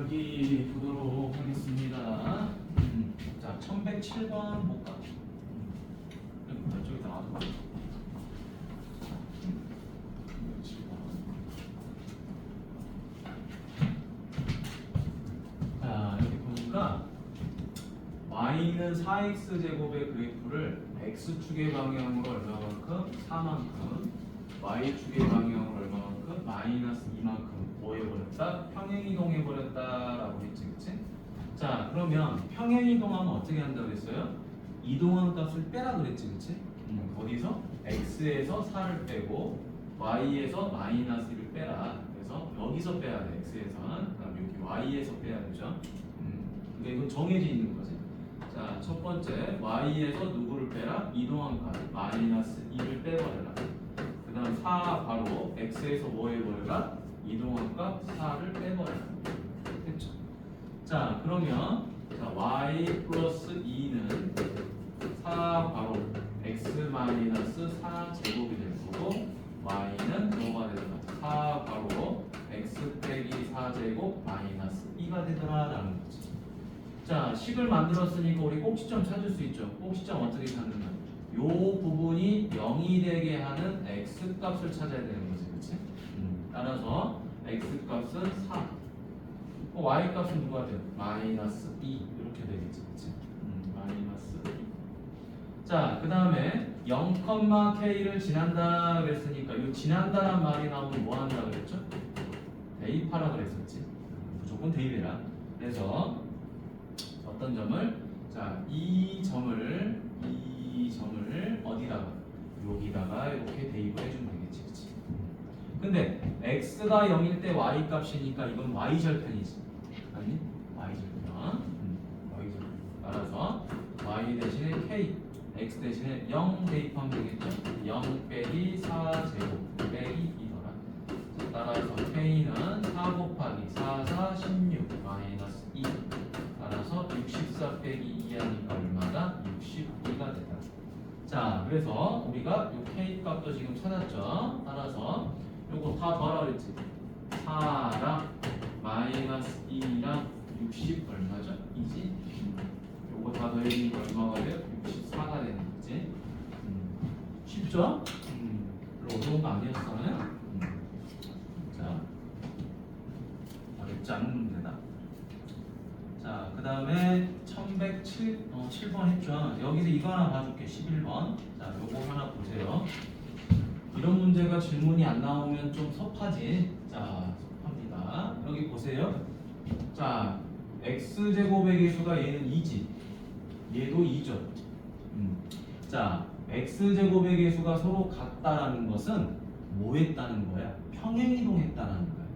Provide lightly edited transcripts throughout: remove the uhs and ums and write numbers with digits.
여기 보도록 하겠습니다. 자, 1107번 볼까? 저기다 놔둬. 1107번. 자, 여기 보니까 y는 4x 제곱의 그래프를 x축의 방향으로 얼마만큼? 4만큼, y축의 방향으로 얼마만큼? 마이너스 2만큼 뭐해버렸다? 평행이동해버렸다라고 했지, 그치? 자, 그러면 평행이동하면 어떻게 한다고 했어요? 이동한 값을 빼라 그랬지, 그치? 어디서? x에서 4를 빼고 y에서 마이너스 1을 빼라. 그래서 여기서 빼야 돼, x에서는. 그다음 여기 y에서 빼야 되죠. 근데 이건 정해져 있는 거지. 자, 첫 번째 y에서 누구를 빼라? 이동한 값 마이너스 2를 빼버려라. 그 다음 4 바로 x에서 뭐 해버려라? 이동한 값 4를 빼버려라. 됐죠? 자, 그러면 자, y 플러스 2는 4 바로 x 마이너스 4 제곱이 될 거고 y는 뭐가 되더라? 4 바로 x 빼기 4 제곱 마이너스 2가 되더라라는 거지. 자, 식을 만들었으니까 우리 꼭지점 찾을 수 있죠. 꼭지점 어떻게 찾느냐? 요 부분이 0이 되게 하는 x 값을 찾아야 되는 거지, 그렇지? 따라서 x 값은 4, y 값은 누가 돼요? 마이너스 2 이렇게 되겠지, 그렇지? 마이너스 2. 자, 그 다음에 0,k를 지난다 그랬으니까 요 지난다란 말이 나오면 뭐 한다 그랬죠? 대입하라 그랬었지. 무조건 대입해라. 그래서 어떤 점을? 자, 이 점을 어디다가? 여기다가 이렇게 대입을 해주면 되겠지, 그치? 근데 x가 0일 때 y 값이니까 이건 y절편이지, 아니? y절편. y절편. 따라서 y 대신에 k, x 대신에 0 대입하면 되겠죠? 0 빼기 4제곱 빼기 2더라. 따라서 k는 4 곱하기 4, 4, 16 마이너스 2. 따라서 64 빼기 2 하니까 얼마다? 62가 되다. 자, 그래서 우리가 요 k 값도 지금 찾았죠. 따라서 요거 다 더하라 그랬지. 4랑 마이너스 2랑 60 얼마죠? 2지? 요거 다 더해지니까 얼마가 돼요? 64가 되는 거지. 쉽죠? 별로 어려운 거 아니었어요? 자, 어렵지 않은 문제다. 자, 그 다음에 1107번 했죠. 여기서 이거 하나 봐줄게. 11번. 자, 요거 하나 보세요. 이런 문제가 질문이 안 나오면 좀 섭하지. 자, 섭합니다. 여기 보세요. 자, x제곱의 개수가 얘는 2지. 얘도 2죠. 자, x제곱의 개수가 서로 같다라는 것은 뭐 했다는 거야? 평행이동했다는 거야.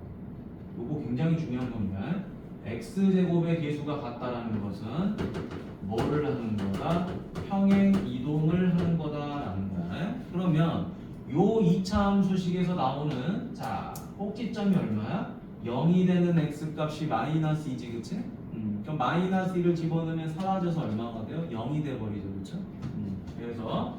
요거 굉장히 중요한 겁니다. x제곱의 개수가 같다라는 것은 뭐를 하는 거다? 평행이동을 하는 거다라는 거야. 그러면 요 2차 함수식에서 나오는 자, 꼭지점이 얼마야? 0이 되는 x값이 마이너스 2지, 그치? 그럼 마이너스 1을 집어넣으면 사라져서 얼마가 돼요? 0이 돼버리죠, 그쵸? 그래서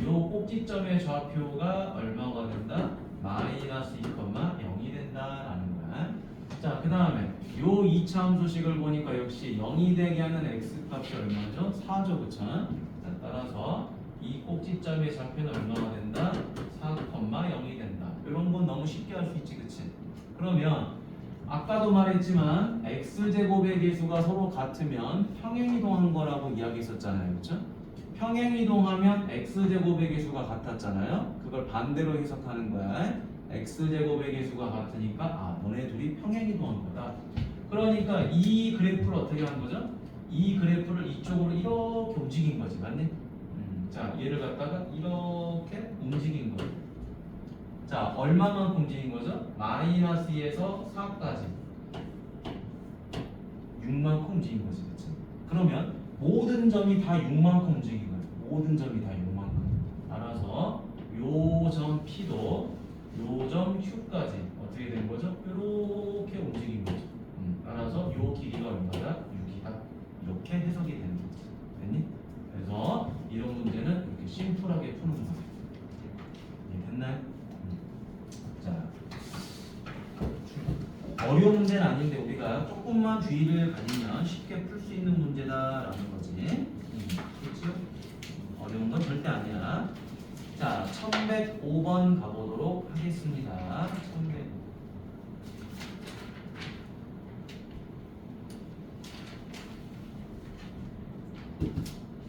요 꼭지점의 좌표가 얼마가 된다? 마이너스 2,0이 된다라는 거야. 자, 그 다음에 요 2차 함수식을 보니까 역시 0이 되게 하는 x값이 얼마죠? 4죠, 그쵸? 자, 따라서 이 꼭지점의 좌표는 얼마가 된다? 4,0이 된다. 이런 건 너무 쉽게 할 수 있지, 그치? 그러면 아까도 말했지만 x제곱의 개수가 서로 같으면 평행이동한 거라고 이야기했었잖아요, 그쵸? 평행이동하면 x제곱의 개수가 같았잖아요. 그걸 반대로 해석하는 거야. x제곱의 개수가 같으니까 아, 너네 둘이 평행이동한 거다. 그러니까 이 그래프를 어떻게 한 거죠? 이 그래프를 이쪽으로 이렇게 움직인 거지, 맞니? 자, 얘를 갖다가 이렇게 움직인 거예요. 자, 얼마만큼 움직인 거죠? 마이너스 2에서 4까지 6만큼 움직인 거지, 그치? 그러면 모든 점이 다 6만큼 움직인 거예요. 모든 점이 다 6만큼. 따라서 요 점 P도 요 점 Q까지 어떻게 된 거죠? 이렇게 움직인 거죠. 따라서 요 길이가 얼마다? 6이다. 이렇게 해석이 되는 거지. 됐니? 그래서 이런 문제는 이렇게 심플하게 푸는 거예요. 됐나요? 자, 어려운 문제는 아닌데 우리가 우리가 조금만 주의를 가지면 쉽게 풀 수 있는 문제다라는 거지. 그렇죠? 어려운 건 절대 아니야. 자, 1105번 가보도록 하겠습니다. 1105.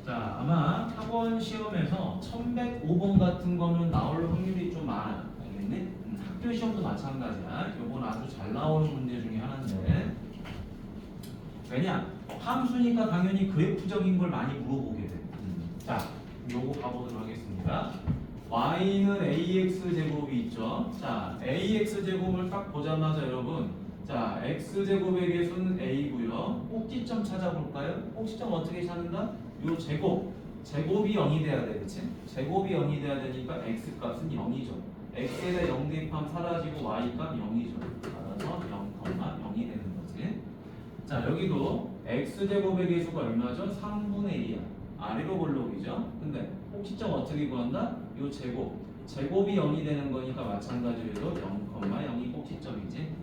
자, 아마 학원 시험에서 1105번 같은 거는 나올 확률이 좀 많아. 알겠니? 학교 시험도 마찬가지야. 요건 아주 잘 나오는 문제 중에 하나인데. 왜냐? 함수니까 당연히 그래프적인 걸 많이 물어보게 돼. 자, 요거 가보도록 하겠습니다. y는 ax 제곱이 있죠. 자, ax 제곱을 딱 보자마자 여러분, 자, x 제곱의 개수는 a고요. 꼭지점 찾아볼까요? 꼭지점 어떻게 찾는다? 요 제곱이 0이 돼야 돼, 그치? 제곱이 0이 돼야 되니까 x 값은 0이죠. x에다 0 대입하면 사라지고 y 값 0이죠. 따라서 0,0이 되는 거지. 자, 여기도 x제곱의 개수가 얼마죠? 3분의 1이야. 아래로 볼록이죠. 근데 꼭지점 어떻게 구한다? 요 제곱이 0이 되는 거니까 마찬가지로 0,0이 꼭지점이지.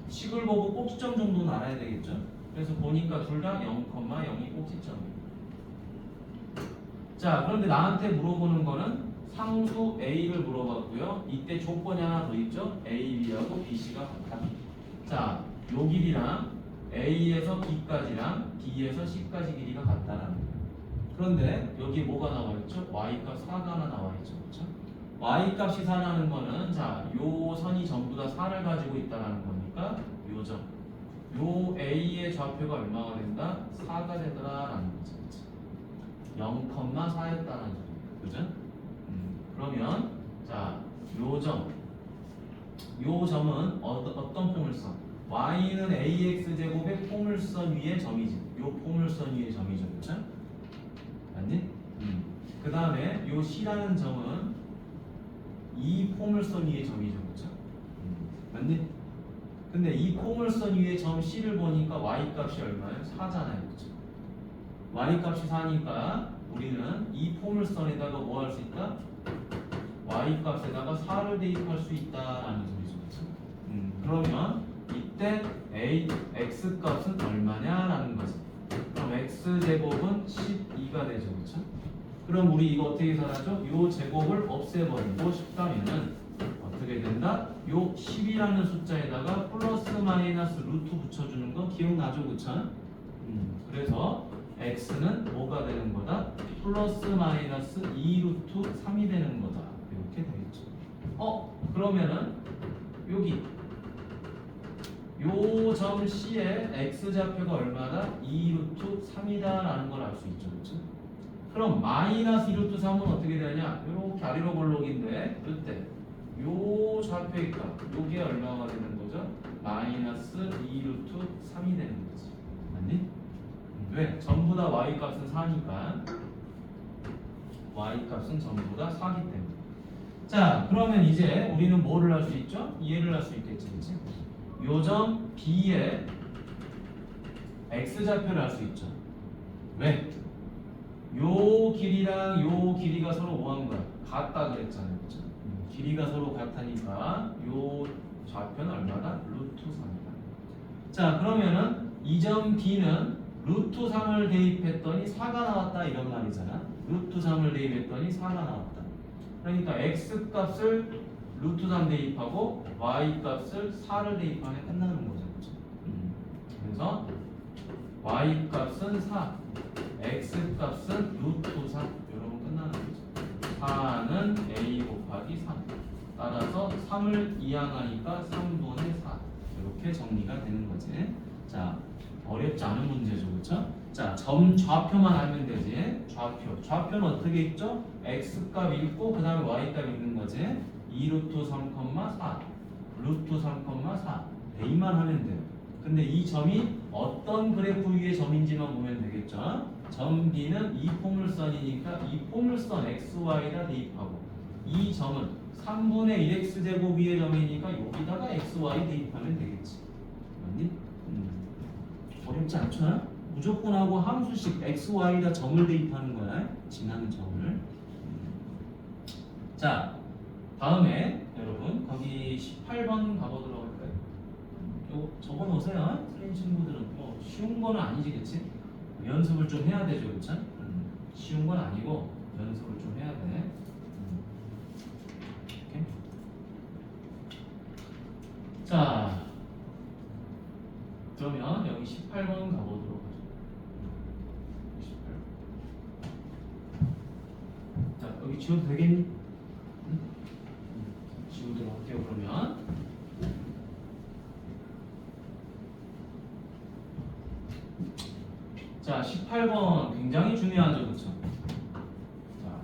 식을 보고 꼭지점 정도는 알아야 되겠죠. 그래서 보니까 둘 다 0,0이 꼭지점이에요. 자, 그런데 나한테 물어보는 거는 상수 A를 물어봤고요. 이때 조건이 하나 더 있죠. A, B하고 B, C가 같다. 자, 요 길이랑 A에서 B까지랑 B에서 C까지 길이가 같다라는 거예요. 그런데 여기 뭐가 나와 있죠? Y값 4가 하나 나와 있죠. 그렇죠? Y값이 4라는 거는 자, 요 선이 전부 다 4를 가지고 있다라는 거니까 요 점. 요 A의 좌표가 얼마가 된다? 4가 되더라라는 거죠. 0,4였다는 소리예요. 그죠? 그러면 자, 요 점은 어떤 포물선? y는 ax 제곱의 포물선 위의 점이지. 요 포물선 위의 점이죠. 그렇죠? 맞니? 그 다음에 요 c라는 점은 이 포물선 위의 점이죠. 그렇죠? 맞니? 근데 이 포물선 위의 점 c를 보니까 y 값이 얼마예요? 4잖아요. 그렇죠? y 값이 4니까 우리는 이 포물선에다가 뭐 할 수 있다? y 값에다가 4를 대입할 수 있다라는 소리죠. 그렇죠? 그러면 이때 x 값은 얼마냐라는 거지. 그럼 x 제곱은 12가 되죠. 그렇죠? 그럼 우리 이거 어떻게 살아죠? 요 제곱을 없애버리고 싶다면은 어떻게 된다? 요 10이라는 숫자에다가 플러스 마이너스 루트 붙여주는 거 기억나죠? 그쵸? 그래서 x는 뭐가 되는 거다? 플러스 마이너스 2루트 3이 되는 거다. 이렇게 되겠죠. 그러면은 여기 요 점 C의 x좌표가 얼마다? 2루트 3이다라는 걸 알 수 있죠. 그렇죠? 그럼 마이너스 2루트 3은 어떻게 되냐? 이렇게 아래로 볼록인데 이때 요 좌표의 값 요게 얼마가 되는 거죠? 마이너스 2루트 3이 되는 거지. 맞니? 왜? 전부 다 y값은 4니까 y값은 전부 다 4기 때문에. 자, 그러면 이제 우리는 뭐를 할 수 있죠? 이해를 할 수 있겠지. 그치? 요점 B의 x좌표를 알 수 있죠. 왜? 요 길이랑 요 길이가 서로 뭐한 거야? 같다 그랬잖아요. 그쵸? 길이가 서로 같으니까 요 좌표는 얼마다? 루트 3이다. 자, 그러면은 이 점 B는 루트 3을 대입했더니 4가 나왔다 이런 말이잖아. 루트 3을 대입했더니 4가 나왔다. 그러니까 x 값을 루트 3 대입하고 y 값을 4를 대입하면 끝나는 거죠. 그렇죠? 그래서 y 값은 4, x 값은 루트 3 이러면 끝나는 거죠. 4는 a 곱하기 3. 따라서 3을 이항하니까 3분의 4 이렇게 정리가 되는 거지. 자, 어렵지 않은 문제죠. 그렇죠? 자, 점 좌표만 알면 되지. 좌표는 어떻게 있죠? x값 있고 그 다음에 y값 있는 거지. 2루트 3,4 루트 3,4 A만 하면 돼요. 근데 이 점이 어떤 그래프 위의 점인지만 보면 되겠죠. 점 B는 이 포물선이니까 이 포물선 XY다 대입하고 이 점은 3분의 1x제곱 위의 점이니까 여기다가 XY 대입하면 되겠지. 맞니? 어렵지 않죠? 무조건 하고 함수식 XY다 점을 대입하는 거야. 지나는 점을. 자, 다음에 여러분 거기 18번 가보도록 할까요? 또 적어놓으세요. 틀린 친구들은 뭐 쉬운 거는 아니지, 그치? 연습을 좀 해야 되죠, 그쵸? 쉬운 건 아니고 연습을 좀 해야 돼. 오케이? 자, 그러면 여기 18번 가보도록 하죠. 18번. 자, 여기 지워도 되겠니? 지우도록 할게요, 그러면. 자, 18번 굉장히 중요하죠, 그렇죠? 자,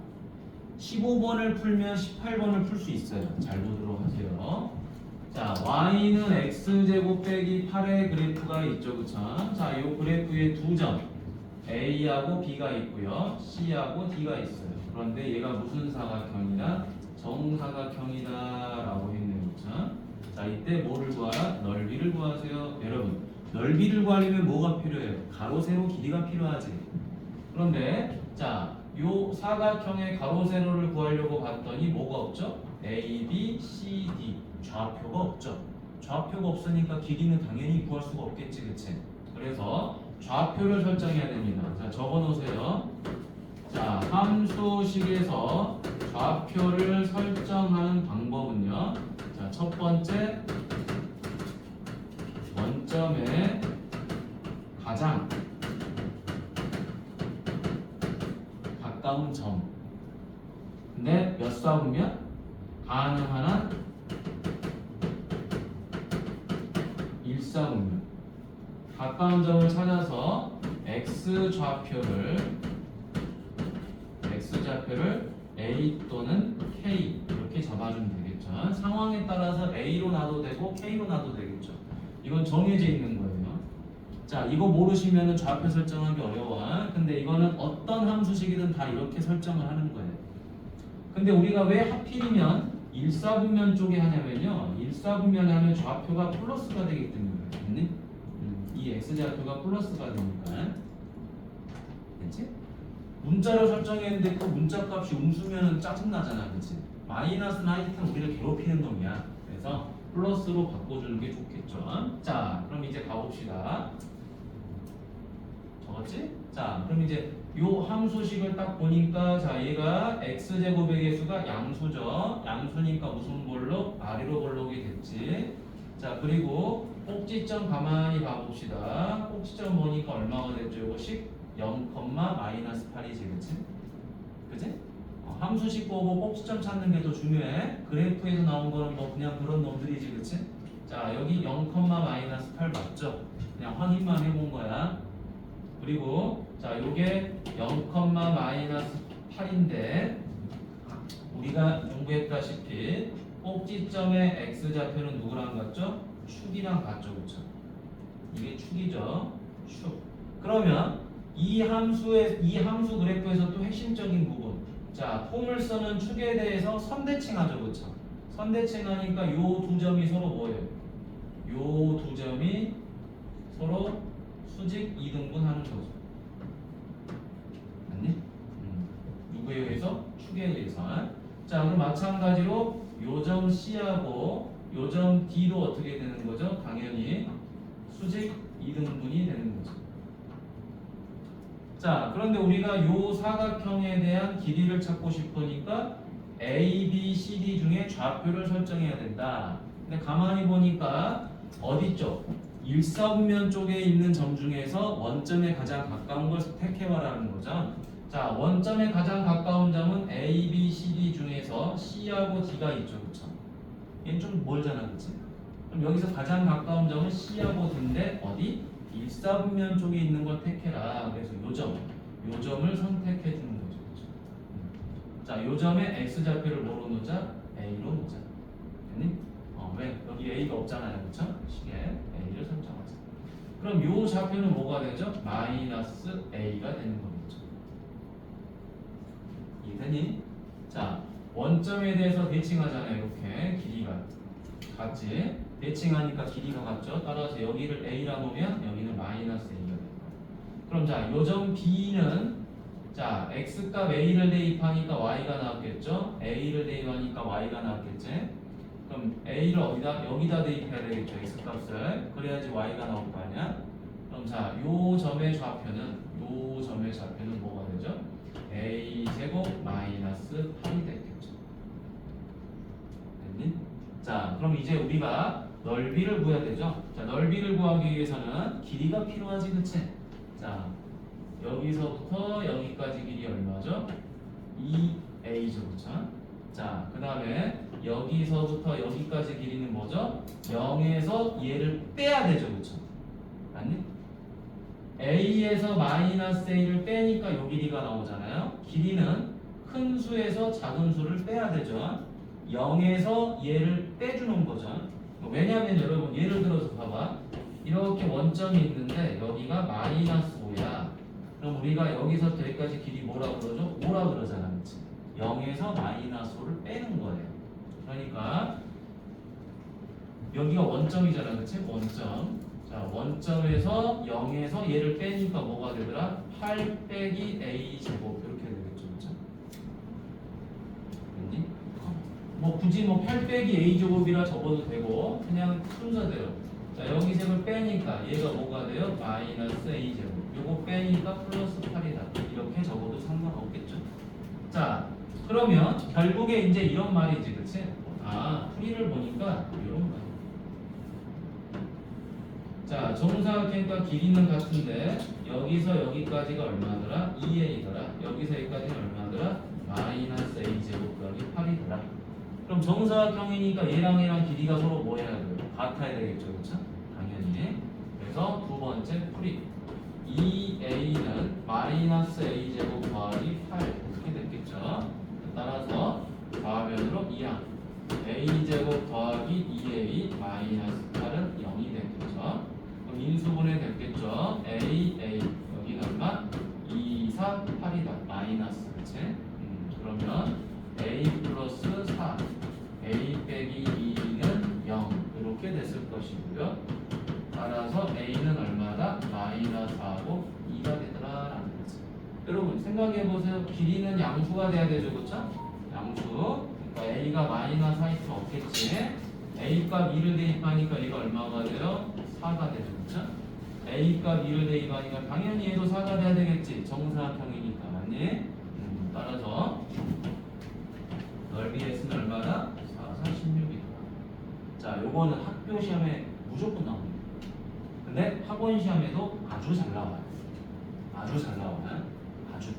15번을 풀면 18번을 풀 수 있어요. 잘 보도록 하세요. 자, y는 x제곱 빼기 8의 그래프가 있죠, 그렇죠? 자, 이 그래프에 두 점 a하고 b가 있고요, c하고 d가 있어요. 그런데 얘가 무슨 사각형이다? 정사각형이다라고 했네요, 그렇죠? 자, 이때 뭐를 구하라? 넓이를 구하세요, 여러분. 넓이를 구하려면 뭐가 필요해요? 가로, 세로, 길이가 필요하지. 그런데 자, 요 사각형의 가로, 세로를 구하려고 봤더니 뭐가 없죠? A, B, C, D 좌표가 없죠. 좌표가 없으니까 길이는 당연히 구할 수가 없겠지, 그치? 그래서 좌표를 설정해야 됩니다. 자, 적어놓으세요. 자, 함수식에서 좌표를 설정하는 방법은요. 자, 첫 번째 원점의 가장 가까운 점. 근데 몇 쏴보면 가능한 한 1쏴보면 가까운 점을 찾아서 x좌표를 A 또는 K 이렇게 잡아주면 되겠죠. 상황에 따라서 A로 놔도 되고 K로 놔도 되겠죠. 이건 정해져 있는 거예요. 자, 이거 모르시면 좌표 설정하기 어려워. 근데 이거는 어떤 함수식이든 다 이렇게 설정을 하는 거예요. 근데 우리가 왜 하필이면 일사분면 쪽에 하냐면요. 일사분면에 하면 좌표가 플러스가 되기 때문에 그래요. 이 x좌표가 플러스가 되니까. 됐지? 문자로 설정했는데 그 문자 값이 음수면 짜증나잖아, 그치? 마이너스는 하여튼 우리를 괴롭히는 놈이야. 그래서 플러스로 바꿔주는 게 좋겠죠. 자, 그럼 이제 가봅시다. 적었지? 자, 그럼 이제 요 함수식을 딱 보니까 자, 얘가 x제곱의 개수가 양수죠. 양수니까 무슨 볼록? 아래로 볼록이 됐지. 자, 그리고 꼭지점 가만히 봐봅시다. 꼭지점 보니까 얼마가 됐죠? 이거식 0,-8이지, 그치? 그치? 함수식 보고 꼭지점 찾는 게 더 중요해. 그래프에서 나온 거는 뭐 그냥 그런 놈들이지, 그치? 자, 여기 0,-8 맞죠? 그냥 확인만 해본 거야. 그리고 자, 요게 0,-8인데 우리가 공부했다시피 꼭지점의 x좌표는 누구랑 같죠? 축이랑 같죠, 그쵸? 이게 축이죠, 축. 그러면 이 함수 그래프에서 또 핵심적인 부분. 자, 포물선은 축에 대해서 선대칭하죠, 그쵸? 선대칭하니까 요 두 점이 서로 뭐예요? 요 두 점이 서로 수직 이등분하는 거죠. 맞니? 누구에 의해서? 축에 의해서. 자, 그럼 마찬가지로 요점 C하고 요점 D도 어떻게 되는 거죠? 당연히 수직 이등분이 되는 거죠. 자, 그런데 우리가 요 사각형에 대한 길이를 찾고 싶으니까 A, B, C, D 중에 좌표를 설정해야 된다. 근데 가만히 보니까 어디 쪽? 일사분면 쪽에 있는 점 중에서 원점에 가장 가까운 걸 택해와라는 거죠. 자, 원점에 가장 가까운 점은 A, B, C, D 중에서 C하고 D가 있죠, 그렇죠? 얘는 좀 멀잖아, 그렇지? 그럼 여기서 가장 가까운 점은 C하고 D인데 어디? 일사분면 쪽에 있는 걸 택해라. 그래서 요점을 선택해 주는 거죠, 그렇죠? 자, 요점에 x좌표를 뭐로 놓자? A로 놓자. 됐니? 왜? 여기 A가 없잖아요, 그렇죠? 식에 A를 설정하자. 그럼 요 좌표는 뭐가 되죠? 마이너스 A가 되는 거겠죠. 이해되니? 자, 원점에 대해서 대칭하잖아요. 이렇게 길이가 같지? 대칭하니까 길이가 같죠? 따라서 여기를 A라 놓으면 여기는 마이너스 A가 됩니다. 그럼 자, 요점 B는 자, X값 A를 대입하니까 Y가 나왔겠죠? A를 대입하니까 Y가 나왔겠지? 그럼 a를 어디다? 여기다 대입해야 되겠죠. x 값을. 그래야지 y가 나올 거 아니야? 그럼 자, 요 점의 좌표는 뭐가 되죠? a 제곱 마이너스 8이 되겠죠. 됐니? 자, 그럼 이제 우리가 넓이를 구해야 되죠. 자, 넓이를 구하기 위해서는 길이가 필요하지, 그치? 자, 여기서부터 여기까지 길이 얼마죠? 2a죠, 그쵸? 자, 그 다음에 여기서부터 여기까지 길이는 뭐죠? 0에서 얘를 빼야 되죠, 그쵸? 맞니? a에서 마이너스 a를 빼니까 요 길이가 나오잖아요. 길이는 큰 수에서 작은 수를 빼야 되죠. 0에서 얘를 빼주는 거죠. 왜냐하면 여러분 예를 들어서 봐봐. 이렇게 원점이 있는데 여기가 마이너스 5야. 그럼 우리가 여기서부터 여기까지 길이 뭐라 그러죠? 5라 그러잖아, 그치? 0에서 마이너스 5를 빼는 거예요. 그러니까 여기가 원점이잖아, 그치? 원점. 자, 원점에서 0에서 얘를 빼니까 뭐가 되더라? 8 빼기 a 제곱 이렇게 되겠죠, 그쵸? 됐니? 뭐 굳이 뭐 8 빼기 a 제곱이라 적어도 되고 그냥 순서대로. 자, 여기 셈을 빼니까 얘가 뭐가 돼요? 마이너스 a 제곱. 요거 빼니까 플러스 8이다. 이렇게 적어도 상관없겠죠. 자, 그러면 결국에 이제 이런 말이지, 그치? 아, 풀이를 보니까 이런 말. 자, 정사각형과 길이는 같은데 여기서 여기까지가 얼마더라? 2a더라. 여기서 여기까지는 얼마더라? 마이너스 a 제곱 더하기 8이더라. 그럼 정사각형이니까 얘랑 길이가 서로 뭐 해야 돼요? 같아야 되겠죠, 그렇죠? 당연히. 그래서 두 번째 풀이 2a는 마이너스 a 제곱 더하기 8 이렇게 됐겠죠. 따라서 좌변으로 2항 a 제곱 더하기 2a 마이너스 8은 0이 됐겠죠. 그럼 인수분해 됐겠죠. a 여기는 얼마? 2, 4, 8이다. 마이너스, 그치? 그러면 a 플러스 4 a 빼기 2는 0 이렇게 됐을 것이고요. 따라서 a는 얼마다? 마이너스 4하고 2가 되더라라는 거지. 여러분 생각해보세요. 길이는 양수가 돼야 되죠, 그쵸? 양수. 그러니까 a가 마이너스 4일 수 없겠지. a 값 2를 대입하니까 얘가 얼마가 돼요? 4가 되죠, 그쵸? a 값 2를 대입하니까 당연히 얘도 4가 돼야 되겠지. 정사각형이니까, 맞니? 따라서 넓이 s는 얼마다? 4, 16이다. 자, 요거는 학교 시험에 무조건 나옵니다. 근데 학원 시험에도 아주 잘 나와요. 아주 잘 나와요. 아주.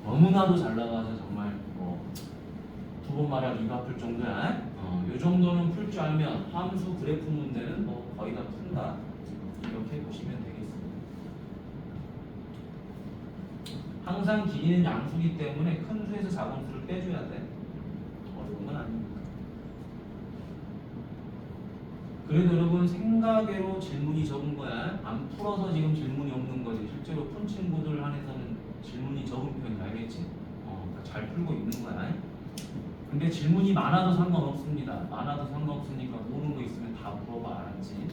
너무나도 잘 나와서 정말 뭐 두 번 말하기 입 아플 정도야. 요 정도는 풀 줄 알면 함수 그래프 문제는 뭐 거의 다 푼다. 이렇게 보시면 되겠습니다. 항상 길이는 양수기 때문에 큰 수에서 작은 수를 빼줘야 돼. 어려운 건 아닙니다. 그래도 여러분 생각외로 질문이 적은 거야. 안 풀어서 지금 질문이 없는 거지. 실제로 푼 친구들 한해서는 질문이 적은 편이 알겠지? 잘 풀고 있는 거야. 근데 질문이 많아도 상관없습니다. 많아도 상관없으니까 모르는 거 있으면 다 물어봐, 알았지?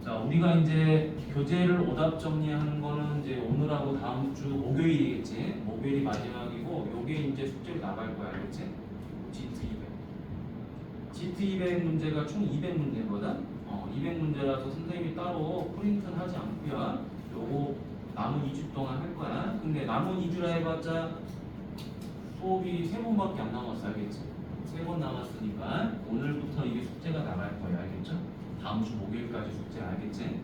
자, 우리가 이제 교재를 오답 정리하는 거는 이제 오늘하고 다음 주 목요일이겠지? 목요일이 마지막이고 요게 이제 숙제로 나갈 거야, 알겠지? GT200 문제가 총 200문제거든? 200문제라서 선생님이 따로 프린트는 하지 않고요. 요거 남은 2주 동안 할 거야. 근데 남은 2주라 해봤자 수업이 3번밖에 안 남았어, 알겠지? 3번 남았으니까 오늘부터 이게 숙제가 나갈 거야, 알겠죠? 다음 주 목요일까지 숙제, 알겠지?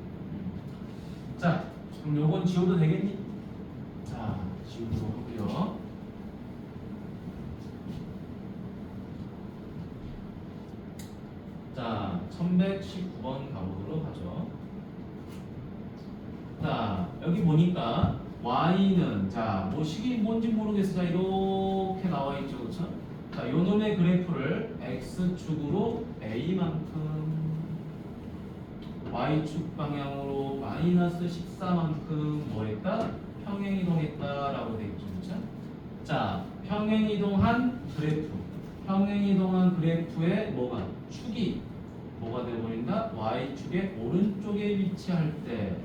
자, 그럼 요건 지워도 되겠니? 자, 지우도록 하고요. 자, 1119번 가보도록 하죠. 자, 여기 보니까 y는 자, 뭐 식이 뭔지 모르겠어. 자, 이렇게 나와 있죠, 그렇죠? 자, 요 놈의 그래프를 x축으로 a만큼, y축 방향으로 마이너스 14만큼 뭐했다? 평행이동했다라고 돼 있죠, 그렇죠? 자, 평행이동한 그래프의 뭐가? 축이 뭐가 되어버린다? y축의 오른쪽에 위치할 때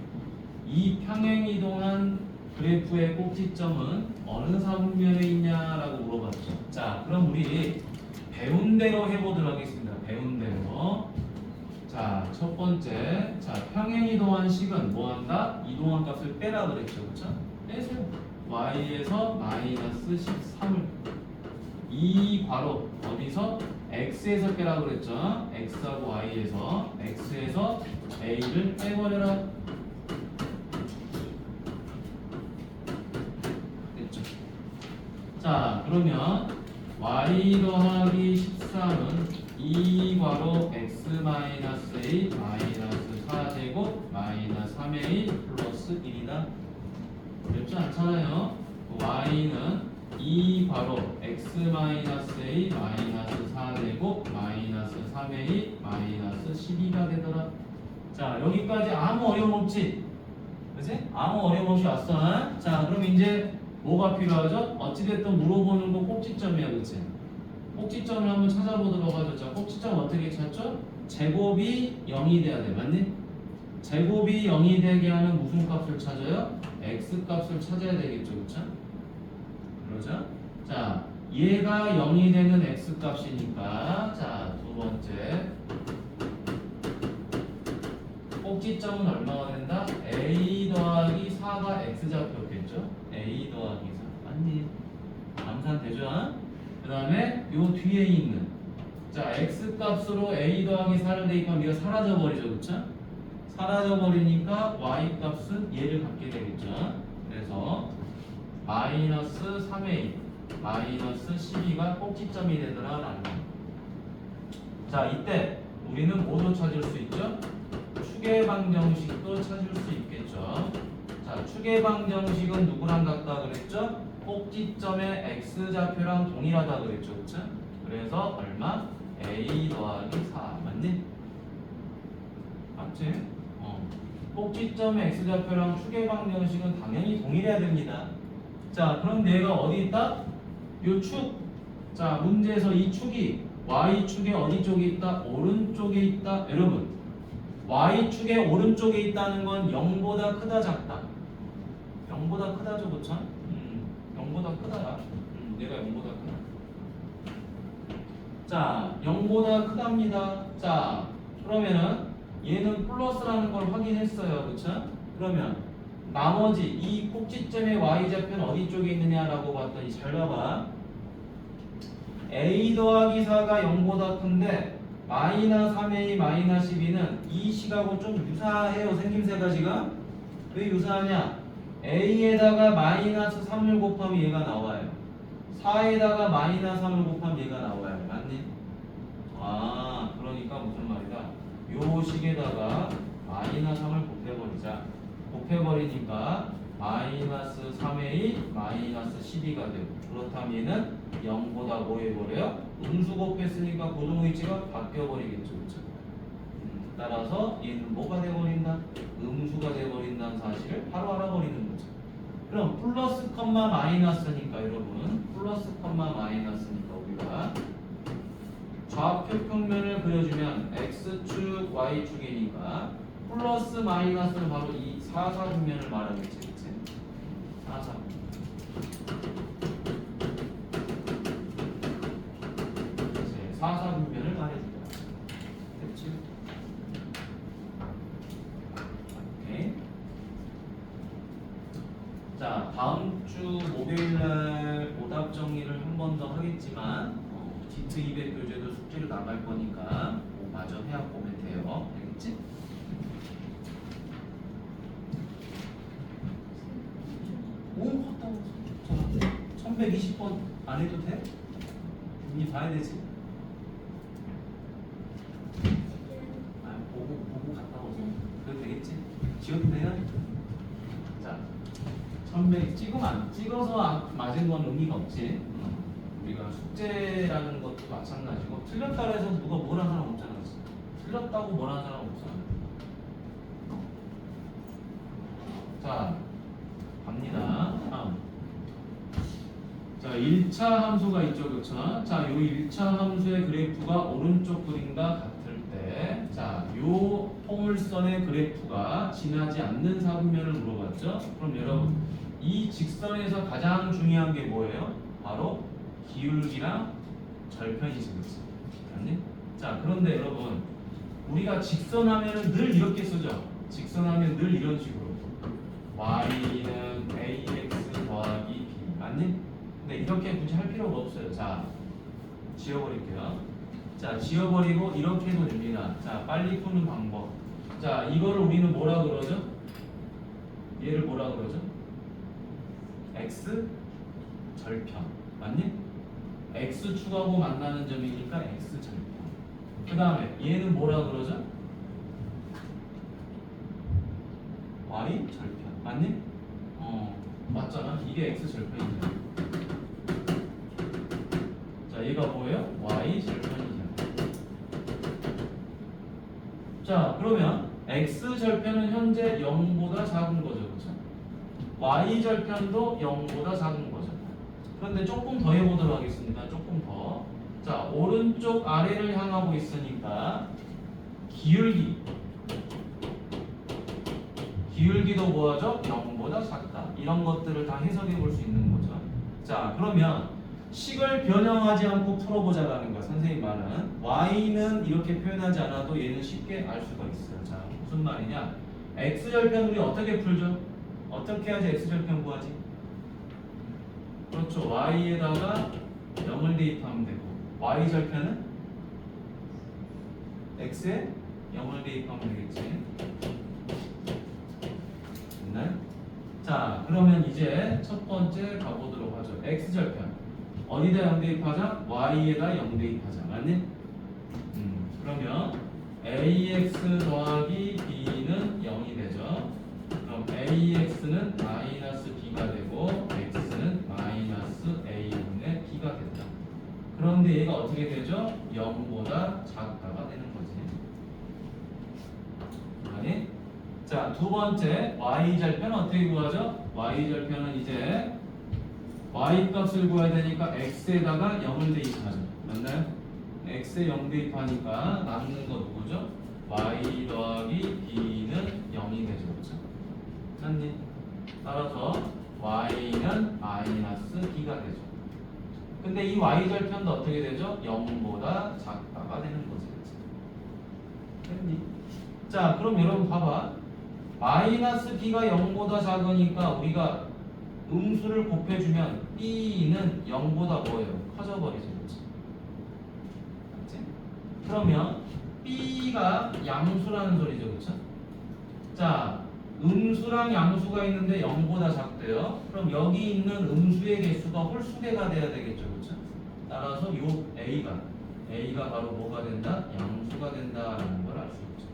이 평행이동한 그래프의 꼭지점은 어느 사분면에 있냐라고 물어봤죠. 자, 그럼 우리 배운 대로 해보도록 하겠습니다. 배운 대로. 자, 첫 번째. 자, 평행이동한 식은 뭐 한다? 이동한 값을 빼라 그랬죠. 그쵸? 빼세요. y에서 마이너스 13을 이 괄호 어디서? x에서 빼라 그랬죠. x하고 y에서 x에서 a를 빼버려라. 됐죠? 자, 그러면 y 더하기 13은 2 괄호 x 마이너스 a 마이너스 4제곱 마이너스 3a 플러스 1이다. 어렵지 않잖아요. y는 2 괄호 x 마이너스 a 마이너스 4제곱 마이너스 3a 마이너스 12가 되더라. 자, 여기까지 아무 어려움 없지? 그치? 아무 어려움 없이 왔어. 자, 그럼 이제 뭐가 필요하죠? 어찌됐든 물어보는 거 꼭지점이야, 그치? 꼭지점을 한번 찾아보도록 하죠. 자, 꼭지점 어떻게 찾죠? 제곱이 0이 돼야 돼, 맞니? 제곱이 0이 되게 하는 무슨 값을 찾아요? x 값을 찾아야 되겠죠, 그쵸? 그러죠? 자, 얘가 0이 되는 x 값이니까, 자, 두 번째 꼭지점은 얼마가 된다? a 더하기 4가 x좌표겠죠? a 더하기 4 맞니? 감산되죠? 그 다음에 요 뒤에 있는 자 x 값으로 a 더하기 4를 대입하면 얘가 사라져버리죠. 그쵸? 사라져버리니까 y 값은 얘를 갖게 되겠죠. 그래서 마이너스 3a 마이너스 12가 꼭지점이 되더라 라는 거. 자, 이때 우리는 뭐도 찾을 수 있죠? 추계방정식도 찾을 수 있겠죠. 자, 추계방정식은 누구랑 같다 그랬죠? 꼭지점의 x좌표랑 동일하다 그랬죠. 그쵸? 그래서 얼마? a 더하기 4 맞니? 맞지? 꼭지점의 x좌표랑 추계방정식은 당연히 동일해야 됩니다. 자, 그럼 얘가 어디 있다? 요 축. 자, 문제에서 이 축이 y축의 어디 쪽에 있다? 오른쪽에 있다. 여러분, y축의 오른쪽에 있다는 건 0보다 크다 작다? 0보다 크다죠, 그쵸? 0보다 크다. 얘가 0보다 크다. 자, 0보다 크답니다. 자, 그러면은 얘는 플러스라는 걸 확인했어요. 그쵸? 그러면 나머지 이 꼭지점의 y좌표는 어디 쪽에 있느냐라고 봤더니 잘 봐봐. a 더하기 4가 0보다 큰데 마이너스 3a 마이너스 12는 이 식하고 좀 유사해요. 생김새가 지금. 왜 유사하냐? a에다가 마이너스 3을 곱하면 얘가 나와요. 4에다가 마이너스 3을 곱하면 얘가 나와요. 맞니? 아, 그러니까 무슨 말이다? 요 식에다가 마이너스 3을 곱해버리자. 곱해버리니까 마이너스 3a 마이너스 12가 되고, 그렇다면 얘는 0보다 뭐 해버려요? 음수 곱했으니까 고정위치가 바뀌어버리겠죠. 그쵸? 따라서 얘는 뭐가 돼버린다? 음수가 돼버린다는 사실을 바로 알아버리는 거죠. 그럼 플러스 컴마 마이너스니까 여러분, 플러스 컴마 마이너스니까 우리가 좌표 평면을 그려주면 x축, y축이니까 플러스 마이너스는 바로 이 4사분면을 말하겠지. 그치? 4사분면. 그치? 4사분면을 말해주더라. 됐지? 오케이. 자, 다음 주 목요일날 오답 정리를 한 번 더 하겠지만 디트 200 교재도 숙제로 나갈 거니까 마저 해갖고 오면 돼요. 알겠지? 오, 갔다고. 1120번 안 해도 돼? 이미 봐야 되지? 아, 보고 갔다 오세요. 그래도 되겠지? 지워도 돼요? 자, 1100 찍어서 맞은 건 의미가 없지. 우리가 숙제라는 것도 마찬가지고 틀렸다고 해서 누가 뭘 한 사람 없잖아. 틀렸다고 뭘 한 사람 없잖아. 자, 갑니다. 다음. 자, 1차 함수가 있죠. 그쵸? 자, 요 1차 함수의 그래프가 오른쪽 그림과 같을 때, 자, 요 포물선의 그래프가 지나지 않는 사분면을 물어봤죠? 그럼 여러분, 이 직선에서 가장 중요한 게 뭐예요? 바로 기울기랑 절편이지, 그렇지? 아니? 자, 그런데 여러분, 우리가 직선하면은 늘 이렇게 쓰죠. 직선하면 늘 이런 식으로. y는 ax 더하기 b, 맞니? 근데 이렇게 굳이 할 필요가 없어요. 자, 지워버릴게요. 자, 지워버리고 이렇게 해도 됩니다. 자, 빨리 푸는 방법. 자, 이거를 우리는 뭐라 그러죠? 얘를 뭐라 그러죠? x 절편, 맞니? x축하고 만나는 점이니까 x절편. 그 다음에 얘는 뭐라 그러죠? y절편, 맞니? 맞잖아. 이게 x절편이잖아. 자, 얘가 뭐예요? y절편이잖아. 자, 그러면 x절편은 현재 0보다 작은 거죠, 그렇죠? y절편도 0보다 작은 거죠. 그런데 조금 더 해보도록 하겠습니다. 조금 더. 자, 오른쪽 아래를 향하고 있으니까 기울기도 뭐하죠? 0보다 작다. 이런 것들을 다 해석해 볼 수 있는 거죠. 자, 그러면 식을 변형하지 않고 풀어보자라는 거야. 선생님 말은 y는 이렇게 표현하지 않아도 얘는 쉽게 알 수가 있어요. 자, 무슨 말이냐? x절편 우리 어떻게 풀죠? 어떻게 해야지 x절편 구하지? 그렇죠. y에다가 0을 대입하면 되고, y절편은 x에 0을 대입하면 되겠지. 됐나요? 자, 그러면 이제 첫 번째 가보도록 하죠. x절편 어디다 0 대입하자? y에다 0 대입하자. 맞니? 그러면 ax 더하기 b는 0이 되죠. 그럼 ax는 마이너스 b가 되고 x는 마이너스 a분의 b가 된다. 그런데 얘가 어떻게 되죠? 0보다 작다가 되는 거지. 아니? 자, 두 번째 y절편은 어떻게 구하죠? y절편은 이제 y 값을 구해야 되니까 x에다가 0을 대입하죠. 맞나요? x에 0 대입하니까 남는 거 누구죠? y 더하기 b는 0이 되죠. 그렇죠? 맞니? 따라서 y는 마이너스 b가 되죠. 근데 이 y절편도 어떻게 되죠? 0보다 작다가 되는 거지. 됐니? 자, 그럼 여러분 봐봐. 마이너스 b가 0보다 작으니까 우리가 음수를 곱해주면 b는 0보다 뭐예요? 커져버리죠. 그렇지? 맞지? 그러면 b가 양수라는 소리죠. 그렇죠? 자, 음수랑 양수가 있는데 0보다 작대요. 그럼 여기 있는 음수의 개수가 홀수개가 돼야 되겠죠. 그렇죠? 따라서 요 A가 바로 뭐가 된다? 양수가 된다라는 걸 알 수 있죠.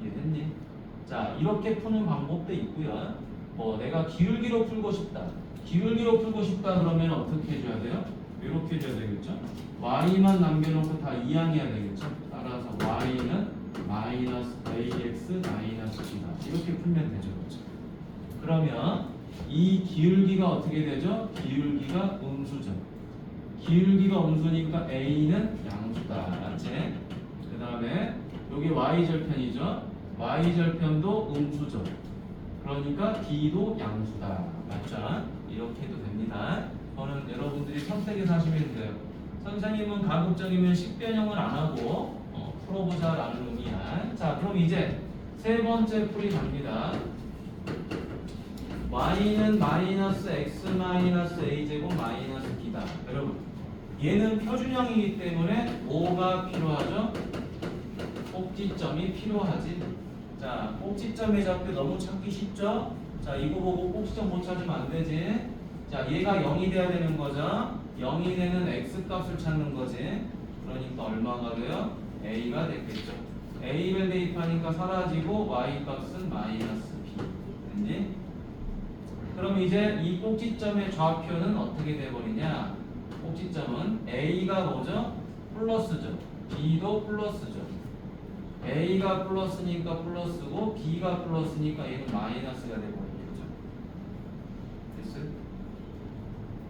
이해됐니? 자, 이렇게 푸는 방법도 있고요. 뭐 내가 기울기로 풀고 싶다. 기울기로 풀고 싶다 그러면 어떻게 해줘야 돼요? 이렇게 해줘야 되겠죠? y만 남겨놓고 다 이항해야 되겠죠? 따라서 y는 마이너스 ax 마이너스 b다. 이렇게 풀면 되죠. 그렇죠? 그러면 이 기울기가 어떻게 되죠? 기울기가 음수죠. 기울기가 음수니까 a는 양수다. 맞지? 그 다음에 여기 y절편이죠. y절편도 음수죠. 그러니까 b도 양수다. 맞죠? 이렇게 해도 됩니다. 그거는 여러분들이 선택해서 하시면 돼요. 선생님은 가급적이면 식변형을 안 하고 풀어보자 라는 의미야. 자, 그럼 이제 세 번째 풀이 갑니다. y는 마이너스 x 마이너스 a제곱 마이너스 b다. 여러분, 얘는 표준형이기 때문에 뭐가 필요하죠? 꼭지점이 필요하지. 자, 꼭지점의 좌표 너무 찾기 쉽죠? 자, 이거 보고 꼭지점 못 찾으면 안 되지. 자, 얘가 0이 돼야 되는 거죠. 0이 되는 x 값을 찾는 거지. 그러니까 얼마가 돼요? a가 됐겠죠. a를 대입하니까 사라지고 y 값은 마이너스 b. 됐니? 그럼 이제 이 꼭지점의 좌표는 어떻게 돼버리냐? 꼭지점은 a가 뭐죠? 플러스죠. b도 플러스죠. a가 플러스니까 플러스고 b가 플러스니까 얘는 마이너스가 돼버리겠죠. 됐어요?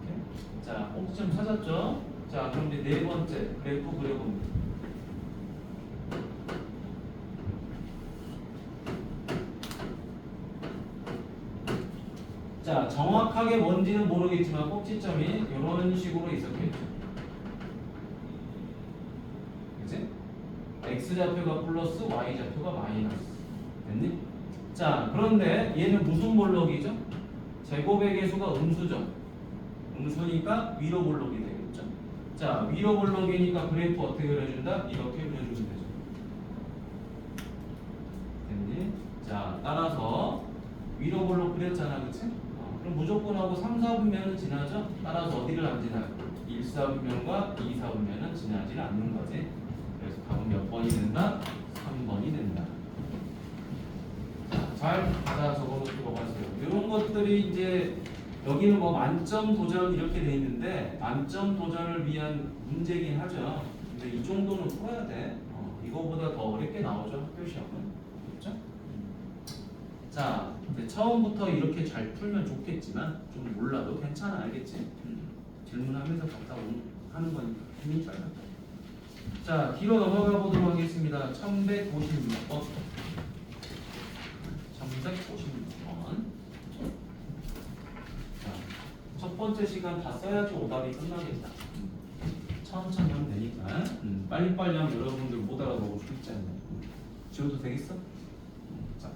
오케이. 자, 꼭지점 찾았죠? 자, 그럼 이제 네 번째 그래프 그려봅니다. 자, 정확하게 뭔지는 모르겠지만 꼭지점이 이런 식으로 있었겠죠. x좌표가 플러스 y좌표가 마이너스. 됐니? 자, 그런데 얘는 무슨 볼록이죠? 제곱의 개수가 음수죠. 음수니까 위로 볼록이 되겠죠. 자, 위로 볼록이니까 그래프 어떻게 그려준다? 이렇게 그려주면 되죠. 됐니? 자, 따라서 위로 볼록 그렸잖아, 그치? 그럼 무조건 하고 3, 4분면은 지나죠? 따라서 어디를 안 지나요? 1, 4분면과 2, 4분면은 지나지 않는 거지. 그래서 답은 몇 번이 된다? 3번이 된다. 자, 잘 받아 적어놓고 가세요. 이런 것들이 이제 여기는 뭐 만점 도전 이렇게 돼 있는데 만점 도전을 위한 문제긴 하죠. 근데 이 정도는 풀어야 돼. 이거보다 더 어렵게 나오죠, 학교 시험은. 그렇죠? 자, 근데 처음부터 이렇게 잘 풀면 좋겠지만 좀 몰라도 괜찮아, 알겠지? 질문하면서 갔다 하는 거니까 힘이 잘 갔다. 자, 뒤로 넘어가 보도록 하겠습니다. 1156번. 1156번. 자, 첫 번째 시간 다 써야지 오답이 끝나겠다. 천천히 하면 되니까. 빨리빨리 하면 여러분들 못 알아보고 싶지 않나요? 지워도 되겠어? 자.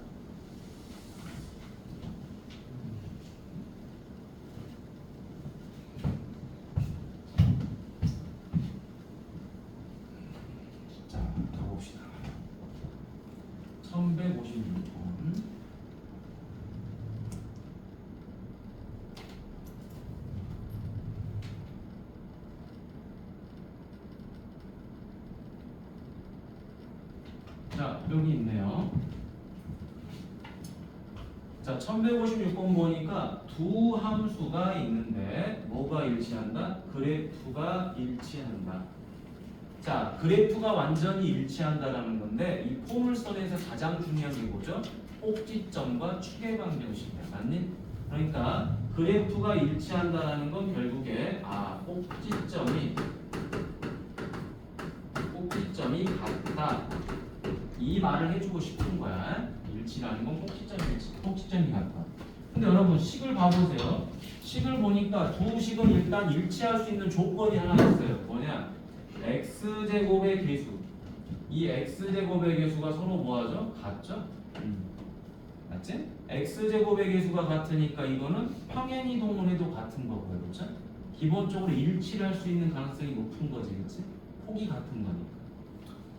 자, 가봅시다. 1156번. 자, 여기 있네요. 자, 1156번 보니까 두 함수가 있는데 뭐가 일치한다? 그래프가 일치한다. 자, 그래프가 완전히 일치한다라는 건데 이 포물선에서 가장 중요한 게 뭐죠? 꼭지점과 축의 방정식이야. 맞니? 그러니까 그래프가 일치한다라는 건 결국에 꼭지점이 같다. 이 말을 해주고 싶은 거야. 일치라는 건 꼭지점이 같다. 근데 여러분 식을 봐보세요. 식을 보니까 두 식은 일단 일치할 수 있는 조건이 하나 있어요. 뭐냐? x제곱의 개수. 이 x제곱의 개수가 서로 뭐하죠? 같죠? 맞지? x제곱의 개수가 같으니까 이거는 평행이동을 해도 같은 거고요. 그렇죠? 기본적으로 일치를 할 수 있는 가능성이 높은 거지. 그렇지? 폭이 같은 거니까.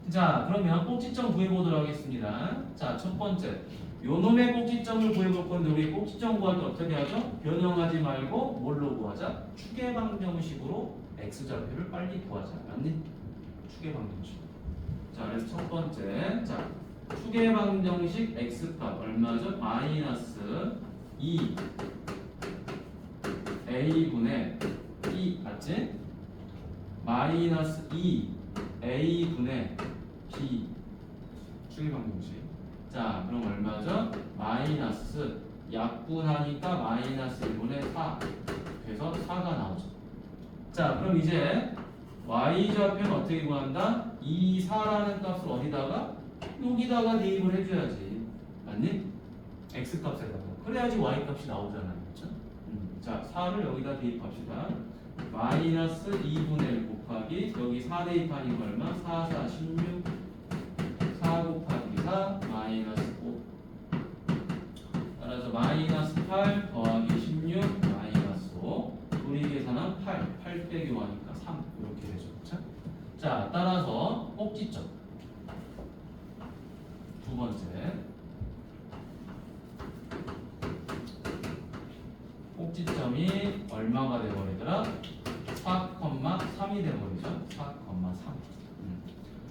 자, 그러면 꼭지점 구해보도록 하겠습니다. 자, 첫 번째. 요 놈의 꼭지점을 구해볼 건데 우리 꼭지점 구할 때 어떻게 하죠? 변형하지 말고 뭘로 구하자? 축의 방정식으로 x좌표를 빨리 구하자. 맞니? 축의 방정식. 자, 그래서 첫 번째. 자, 축의 방정식 x값 얼마죠? 마이너스 2 a분의 b 맞지? 마이너스 2 a분의 b 축의 방정식. 자, 그럼 얼마죠? 마이너스 약분하니까 마이너스 1분의 4 그래서 4가 나오죠. 자, 그럼 이제 y좌표는 어떻게 구한다? 2, 4라는 값을 어디다가? 여기다가 대입을 해줘야지. 맞니? x값에다가. 그래야지 y값이 나오잖아요. 그렇죠? 자, 4를 여기다 대입합시다. 마이너스 2분의 1 곱하기 여기 4 대입하니까 얼마? 4, 4, 16 4 곱하기 4 마이너스 5 따라서 마이너스 8 더하기 16 마이너스 5 우리 계산은 8 빼기 5하니까 3 이렇게 되죠. 그렇죠? 자, 따라서 꼭지점 두 번째 꼭지점이 얼마가 되버리더라? 4,3이 되버리죠. 4,3.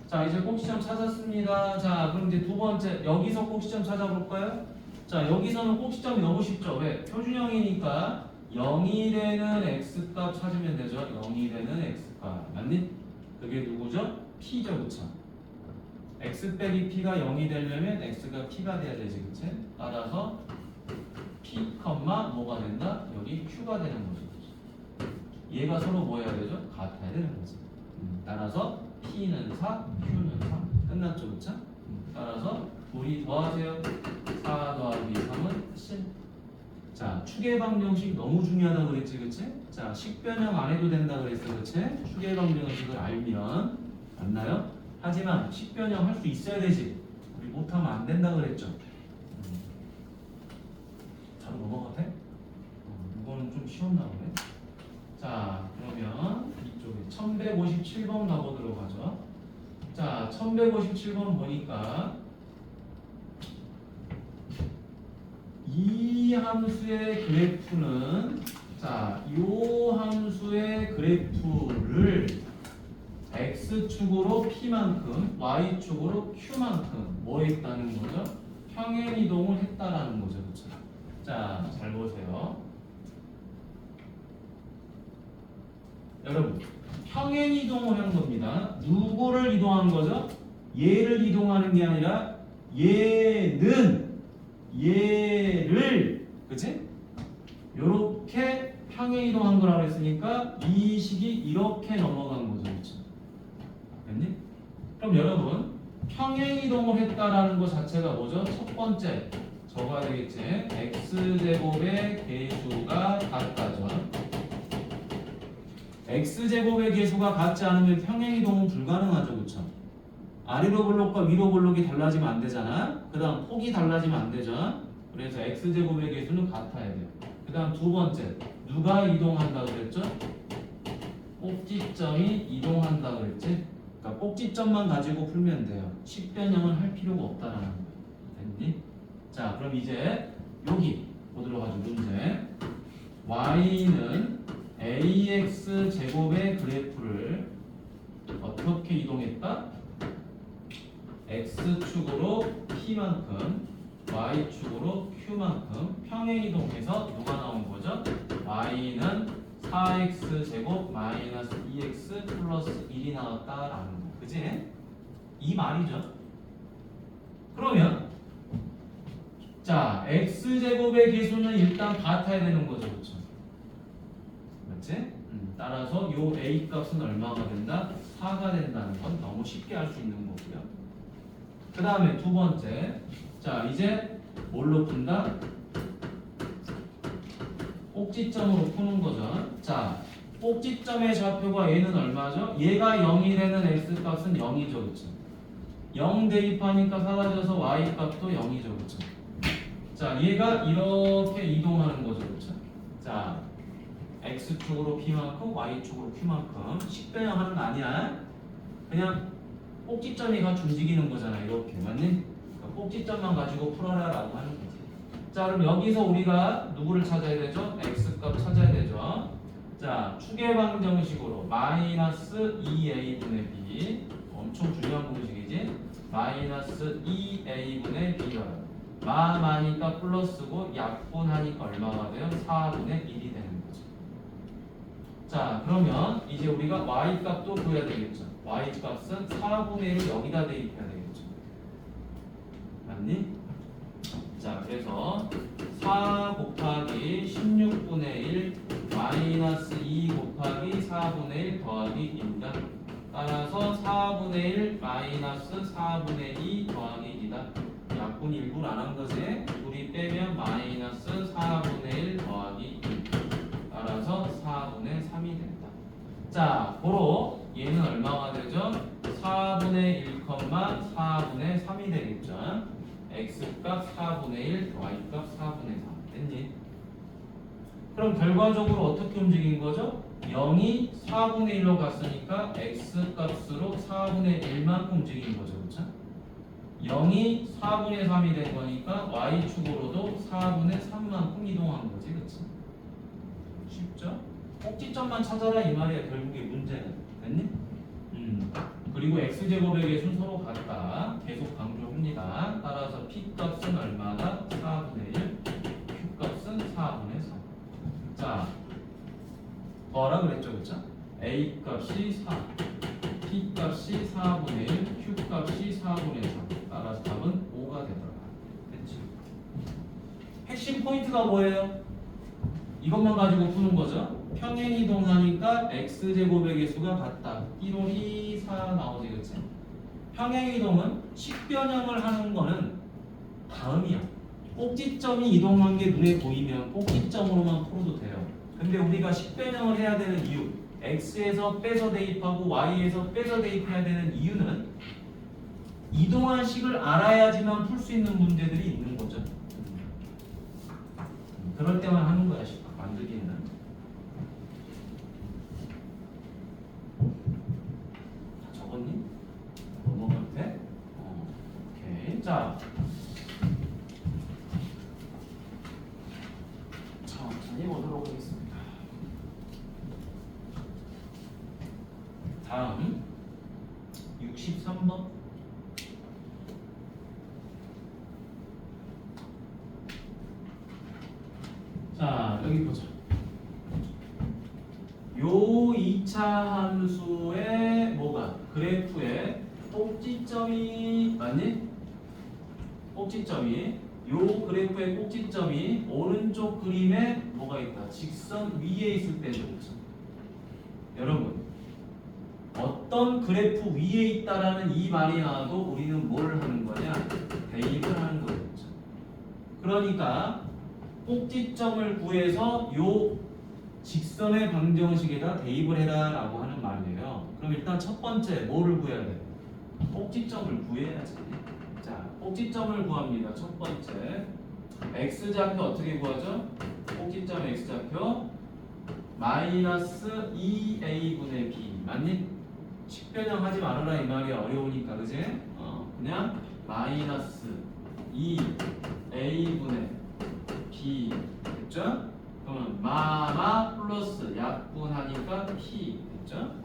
자, 이제 꼭지점 찾았습니다. 자, 그럼 이제 두 번째 여기서 꼭지점 찾아볼까요? 자, 여기서는 꼭지점이 너무 쉽죠. 왜? 표준형이니까 0이 되는 x값 찾으면 되죠. 0이 되는 x값. 맞니? 그게 누구죠? p죠. 그쵸? x 빼기 p가 0이 되려면 x가 p가 돼야 되지. 그치? 따라서 p, 뭐가 된다? 여기 q가 되는 거죠. 얘가 서로 뭐 해야 되죠? 같아야 되는 거지. 따라서 p는 4, q는 3. 끝났죠, 그쵸? 따라서 둘이 더하세요. 4 더하기 3은 7. 자, 축의 방정식 너무 중요하다고 그랬지, 그치? 자, 식변형 안 해도 된다 그랬어, 그치? 축의 방정식을 알면 맞나요? 하지만 식변형 할 수 있어야 되지. 우리 못하면 안 된다 그랬죠. 바로 넘어가도 돼? 이거는 좀 쉬웠나 보네. 자, 그러면 이쪽에 1157번 가보도록 하죠. 자, 1157번 보니까 이 함수의 그래프는, 자, 요 함수의 그래프를 x축으로 p만큼, y축으로 q만큼 뭐 했다는 거죠? 평행 이동을 했다라는 거죠. 그렇죠? 자, 잘 보세요. 여러분, 평행 이동을 한 겁니다. 누구를 이동한 거죠? 얘를 이동하는 게 아니라 얘를, 그치? 요렇게 평행 이동한 거라고 했으니까 이 식이 이렇게 넘어간 거죠. 그렇죠? 됐니? 그럼 여러분, 평행 이동을 했다라는 것 자체가 뭐죠? 첫 번째 적어야 되겠지? x제곱의 계수가 같다죠. x제곱의 계수가 같지 않으면 평행 이동은 불가능하죠. 그렇죠? 아래로 블록과 위로 블록이 달라지면 안 되잖아. 그 다음 폭이 달라지면 안 되죠. 그래서 x제곱의 계수는 같아야 돼요. 그 다음 두 번째, 누가 이동한다 그랬죠? 꼭지점이 이동한다 그랬지? 그러니까 꼭지점만 가지고 풀면 돼요. 식변형은 할 필요가 없다라는 거예요. 됐니? 자, 그럼 이제 여기 보도록 하죠. 문제. y는 ax 제곱의 그래프를 어떻게 이동했다? x축으로 p만큼, y축으로 q만큼 평행 이동해서 누가 나온 거죠? y는 4x 제곱 마이너스 2x 플러스 1이 나왔다라는 거. 그치? 이 말이죠. 그러면 자, x제곱의 계수는 일단 같아야 되는 거죠. 그렇죠? 맞지? 따라서 요 a 값은 얼마가 된다? 4가 된다는 건 너무 쉽게 할 수 있는 거고요. 그 다음에 두 번째, 자, 이제 뭘로 푼다? 꼭지점으로 푸는 거죠. 자, 꼭지점의 좌표가 얘는 얼마죠? 얘가 0이 되는 x값은 0이죠. 그렇죠? 0 대입하니까 사라져서 y값도 0이죠. 그렇죠? 자, 얘가 이렇게 이동하는 거죠. 그렇죠? 자, x축으로 p만큼, y축으로 q만큼 식변형 하는 거 아니야. 그냥 꼭지점이 같이 움직이는 거잖아. 이렇게. 맞니? 그러니까 꼭지점만 가지고 풀어라라고 하는 거지. 자, 그럼 여기서 우리가 누구를 찾아야 되죠? x값 찾아야 되죠. 자, 추계 방정식으로 마이너스 2a분의 b, 엄청 중요한 공식이지. 마이너스 2a분의 b가 마니까 플러스고 약분하니까 얼마가 돼요? 4분의 1이 되는 거죠. 자, 그러면 이제 우리가 y값도 구해야 되겠죠. y값은 4분의 1을 여기다 대입해야 되겠죠. 맞니? 자, 그래서 4 곱하기 16분의 1 마이너스 2 곱하기 4분의 1 더하기 2입니다. 따라서 4분의 1 마이너스 4분의 2 더하기 2다. 약분 일부러 안 한 거지. 우리 빼면 마이너스 4분의 1 더하기 2. 따라서 4분의 3이 된다. 자, 고로 얘는 얼마가 되죠? 4분의 1, 4분의 3이 되겠죠. x값 4분의 1, y값 4분의 3. 됐니? 그럼 결과적으로 어떻게 움직인 거죠? 0이 4분의 1로 갔으니까 x값으로 4분의 1만큼 움직인 거죠. 그렇죠? 0이 4분의 3이 된 거니까 y축으로도 4분의 3만큼 이동한 거지. 그렇지? 쉽죠? 꼭지점만 찾아라 이 말이야. 결국에 문제는. 됐니? 그리고 x제곱의 계수는 서로 같다. 계속 강조합니다. 따라서 p값은 얼마다? 4분의 1, q값은 4분의 3. 자, 뭐라 그랬죠? 그쵸? a값이 4, p값이 4분의 1, q값이 4분의 3. 따라서 답은 5가 되더라. 됐지? 핵심 포인트가 뭐예요? 이것만 가지고 푸는 거죠. 평행 이동하니까 x제곱의 계수가 같다. 1홀이 4 나오지. 그치? 평행 이동은 식변형을 하는 거는 다음이야. 꼭지점이 이동한 게 눈에 보이면 꼭지점으로만 풀어도 돼요. 근데 우리가 식변형을 해야 되는 이유, x에서 빼서 대입하고 y에서 빼서 대입해야 되는 이유는 이동한 식을 알아야지만 풀 수 있는 문제들이 있는 거죠. 그럴 때만 하는 거야, 식 만들기는. 다 적었니? 넘어가도 돼? 오케이. 자, 천천히 보도록 하겠습니다. 다음 63번. 자, 여기 보자. 요 2차 함수의 뭐가? 그래프의 꼭지점이 맞니? 꼭지점이 요 그래프의 꼭지점이 오른쪽 그림에 뭐가 있다? 직선 위에 있을 때죠. 그렇죠? 여러분, 어떤 그래프 위에 있다라는 이 말이 나와도 우리는 뭘 하는 거냐? 대입을 하는 거죠. 그러니까 꼭지점을 구해서 요 직선의 방정식에다 대입을 해라라고 하는 말이에요. 그럼 일단 첫 번째 뭐를 구해야 돼? 꼭지점을 구해야지. 자, 꼭지점을 구합니다. 첫 번째 x좌표 어떻게 구하죠? 꼭지점 x좌표 마이너스 2a분의 b 맞니? 식변형 하지 말아라 이 말이 어려우니까 그지? 그냥 마이너스 2a분의 b 됐죠? 그러면 마마 플러스 약분하니까 p 됐죠?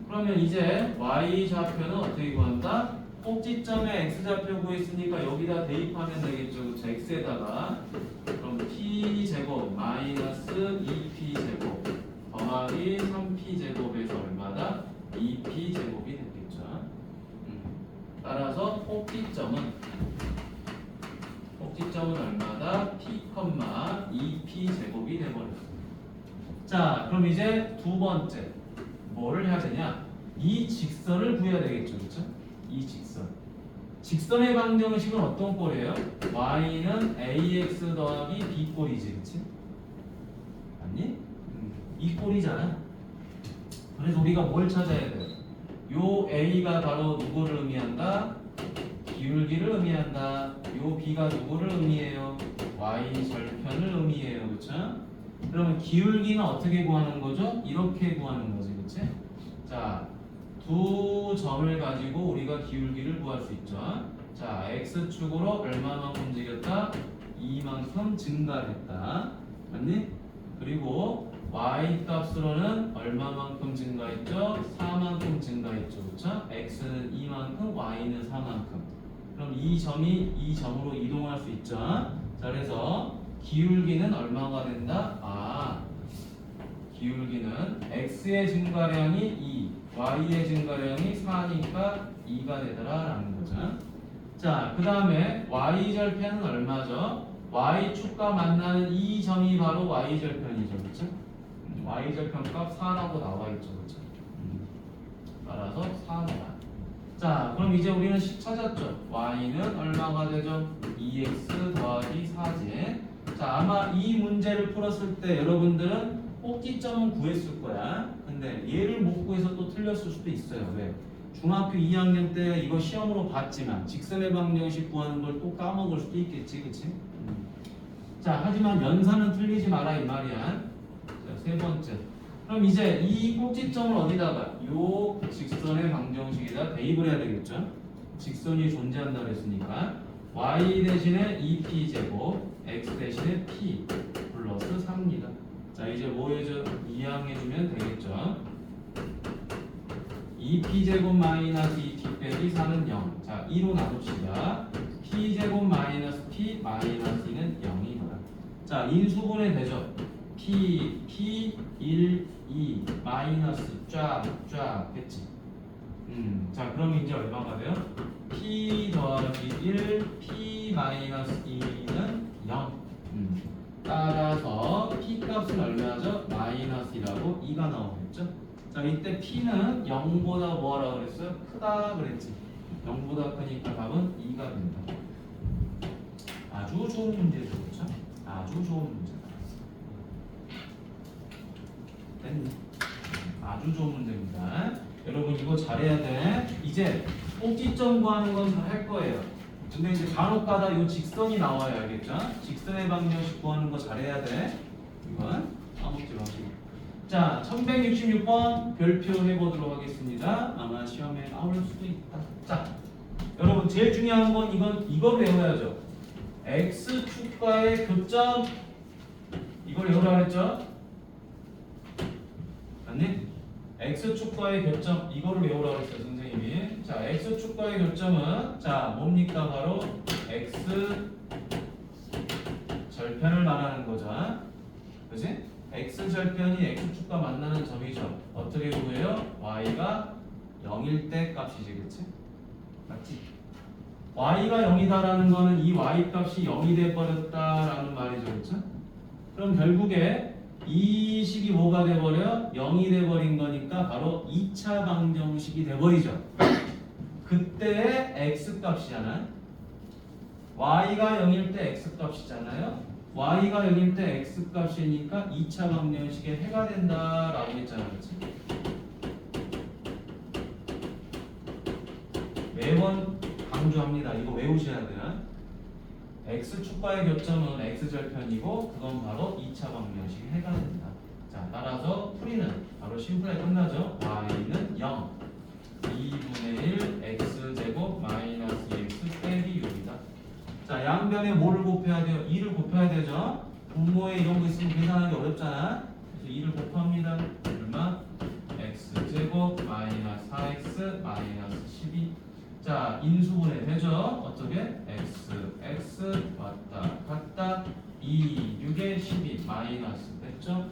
그러면 이제 y좌표는 어떻게 구한다? 꼭지점에 x좌표 구했으니까 여기다 대입하면 되겠죠. 그렇죠? x에다가 그럼 p제곱 마이너스 2p제곱 더하기 3p제곱에서 얼마다? 2p제곱이 되겠죠. 따라서 꼭지점은 얼마다? p, 2p제곱이 되버렸습니다. 자, 그럼 이제 두 번째 뭐를 해야 되냐? 이 직선을 구해야 되겠죠. 그렇죠? 이 직선의 방정식은 어떤 꼴이에요? y는 ax 더하기 b 꼴이지. 그치? 아니? 이 꼴이잖아. 그래서 우리가 뭘 찾아야 돼요? 요 a가 바로 누구를 의미한다? 기울기를 의미한다. 요 b가 누구를 의미해요? y절편을 의미해요. 그렇죠? 그러면 기울기는 어떻게 구하는 거죠? 이렇게 구하는 거지. 그치? 자, 두 점을 가지고 우리가 기울기를 구할 수 있죠. 자, x축으로 얼마만큼 움직였다? 이만큼 증가했다. 맞니? 그리고 y 값으로는 얼마만큼 증가했죠? 4만큼 증가했죠. 그렇죠? x는 2만큼, y는 4만큼. 그럼 이 점이 이 점으로 이동할 수 있죠. 자, 그래서 기울기는 얼마가 된다? 기울기는 x의 증가량이 2, y의 증가량이 4니까 2가 되더라 라는 거죠. 자, 그 다음에 y절편은 얼마죠? y축과 만나는 이 점이 바로 y절편이죠. 그렇죠? y절편 값 4라고 나와 있죠. 그렇죠? 따라서 4다. 자, 그럼 이제 우리는 식 찾았죠? y는 얼마가 되죠? 2x 더하기 4지. 자, 아마 이 문제를 풀었을 때 여러분들은 꼭지점은 구했을 거야. 근데 얘를 못 구해서 또 틀렸을 수도 있어요. 왜? 중학교 2학년 때 이거 시험으로 봤지만 직선의 방정식 구하는 걸 또 까먹을 수도 있겠지. 그치? 자, 하지만 연산은 틀리지 마라 이 말이야. 자, 세 번째. 그럼 이제 이 꼭지점을 어디다가? 요 직선의 방정식에다 대입을 해야 되겠죠? 직선이 존재한다고 했으니까 y 대신에 2p제곱 x 대신에 p 플러스 3입니다. 자, 이제 뭐 해줘? 이항해주면 되겠죠? 2p제곱 마이너스 2p 빼기 4는 0. 자, 2로 나눕시다. p제곱 마이너스 p 마이너스 2는 0이다. 자, 인수분해 되죠? p 1, 2 마이너스 쫙 했지. 자, 그럼 이제 얼마가 돼요? p 더하기 1 p 마이너스 2는 0. 따라서 p 값은 얼마죠? 마이너스라고 2가 나오겠죠? 자, 이때 p는 0보다 뭐하라 그랬어요? 크다 그랬지. 0보다 크니까 답은 2가 된다. 아주 좋은 문제죠. 그렇죠? 아주 좋은 문제다. 됐네. 아주 좋은 문제입니다. 여러분 이거 잘해야 돼. 이제 꼭지점 구하는 건 잘 할 거예요. 근데 이제 간혹가다 이 직선이 나와요. 알겠죠? 직선의 방정식 구하는 거 잘해야 돼. 이건 까먹지 마시고. 자, 1166번 별표 해보도록 하겠습니다. 아마 시험에 나올 수도 있다. 자, 여러분 제일 중요한 건 이걸 외워야죠. x축과의 교점. 이걸 외우라 그랬죠? 맞니? x축과의 교점 이거를 외우라 그랬어요 선생님이. 자, x축과의 교점은 자 뭡니까? 바로 x 절편을 말하는 거죠. 그지? x 절편이 x축과 만나는 점이죠. 어떻게 구해요? y가 0일 때 값이지, 그치? 맞지? y가 0이다라는 거는 이 y 값이 0이 돼버렸다라는 말이죠, 그쵸? 그럼 결국에 이 식이 뭐가 돼버려? 0이 돼버린 거니까 바로 2차 방정식이 돼버리죠. 그때의 x 값이잖아요. y가 0일 때 x 값이잖아요. y가 0일 때 x 값이니까 2차 방정식의 해가 된다라고 했잖아요. 그치? 매번 강조합니다. 이거 외우셔야 돼요. x축과의 교점은 x절편이고 그건 바로 2차 방정식의 해가 된다. 자, 따라서 풀이는 바로 심플하게 끝나죠. y는 0 2분의 1 x제곱 마이너스 x 빼기 6이다. 자, 양변에 뭐를 곱해야 돼요? 2를 곱해야 되죠. 분모에 이런 거 있으면 계산하기 어렵잖아. 그래서 2를 곱합니다. 얼마? x제곱 마이너스 4x 마이너스 12. 자, 인수분해 되죠? 어떻게? x 왔다 갔다 2, 6에 12 마이너스 됐죠?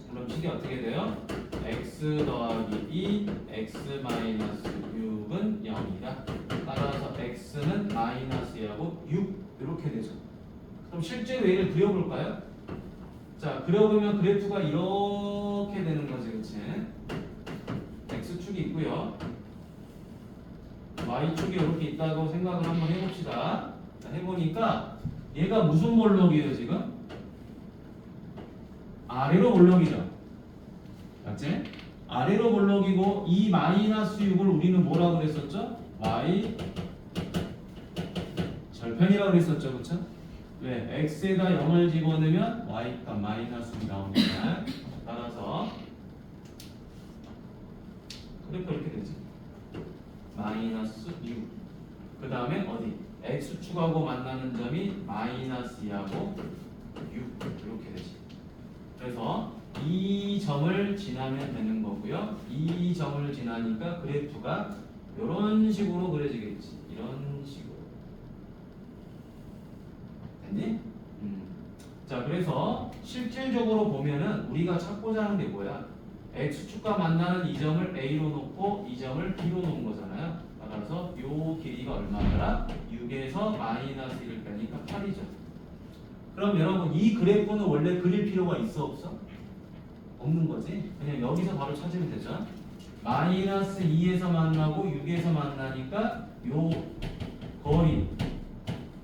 그럼 식이 어떻게 돼요? x 더하기 2, x 마이너스 6은 0이다. 따라서 x는 마이너스 2하고 6 이렇게 되죠. 그럼 실제로 얘를 그려볼까요? 자, 그려보면 그래프가 이렇게 되는 거지, 그치? x축이 있고요. y축이 이렇게 있다고 생각을 한번 해봅시다. 자, 해보니까 얘가 무슨 볼록이에요 지금? 아래로 볼록이죠. 맞지? 아래로 볼록이고 이 마이너스 6을 우리는 뭐라고 그랬었죠? y 절편이라고 그랬었죠. 그쵸? 왜? x에다 0을 집어넣으면 y값 마이너스 6이 나옵니다. 따라서 그래프 이렇게 되지. 마이너스 6. 그 다음에 어디? x축하고 만나는 점이 마이너스 2하고 6 이렇게 되지. 그래서 이 점을 지나면 되는 거고요. 이 점을 지나니까 그래프가 이런 식으로 그려지겠지. 이런 식으로. 됐니? 자, 그래서 실질적으로 보면은 우리가 찾고자 하는 게 뭐야? x축과 만나는 이 점을 a로 놓고 이 점을 b로 놓은 거잖아요. 따라서 요 길이가 얼마더라? 6에서 마이너스 1을 빼니까 8이죠. 그럼 여러분 이 그래프는 원래 그릴 필요가 있어 없어? 없는 거지. 그냥 여기서 바로 찾으면 되죠. 마이너스 2에서 만나고 6에서 만나니까 요 거리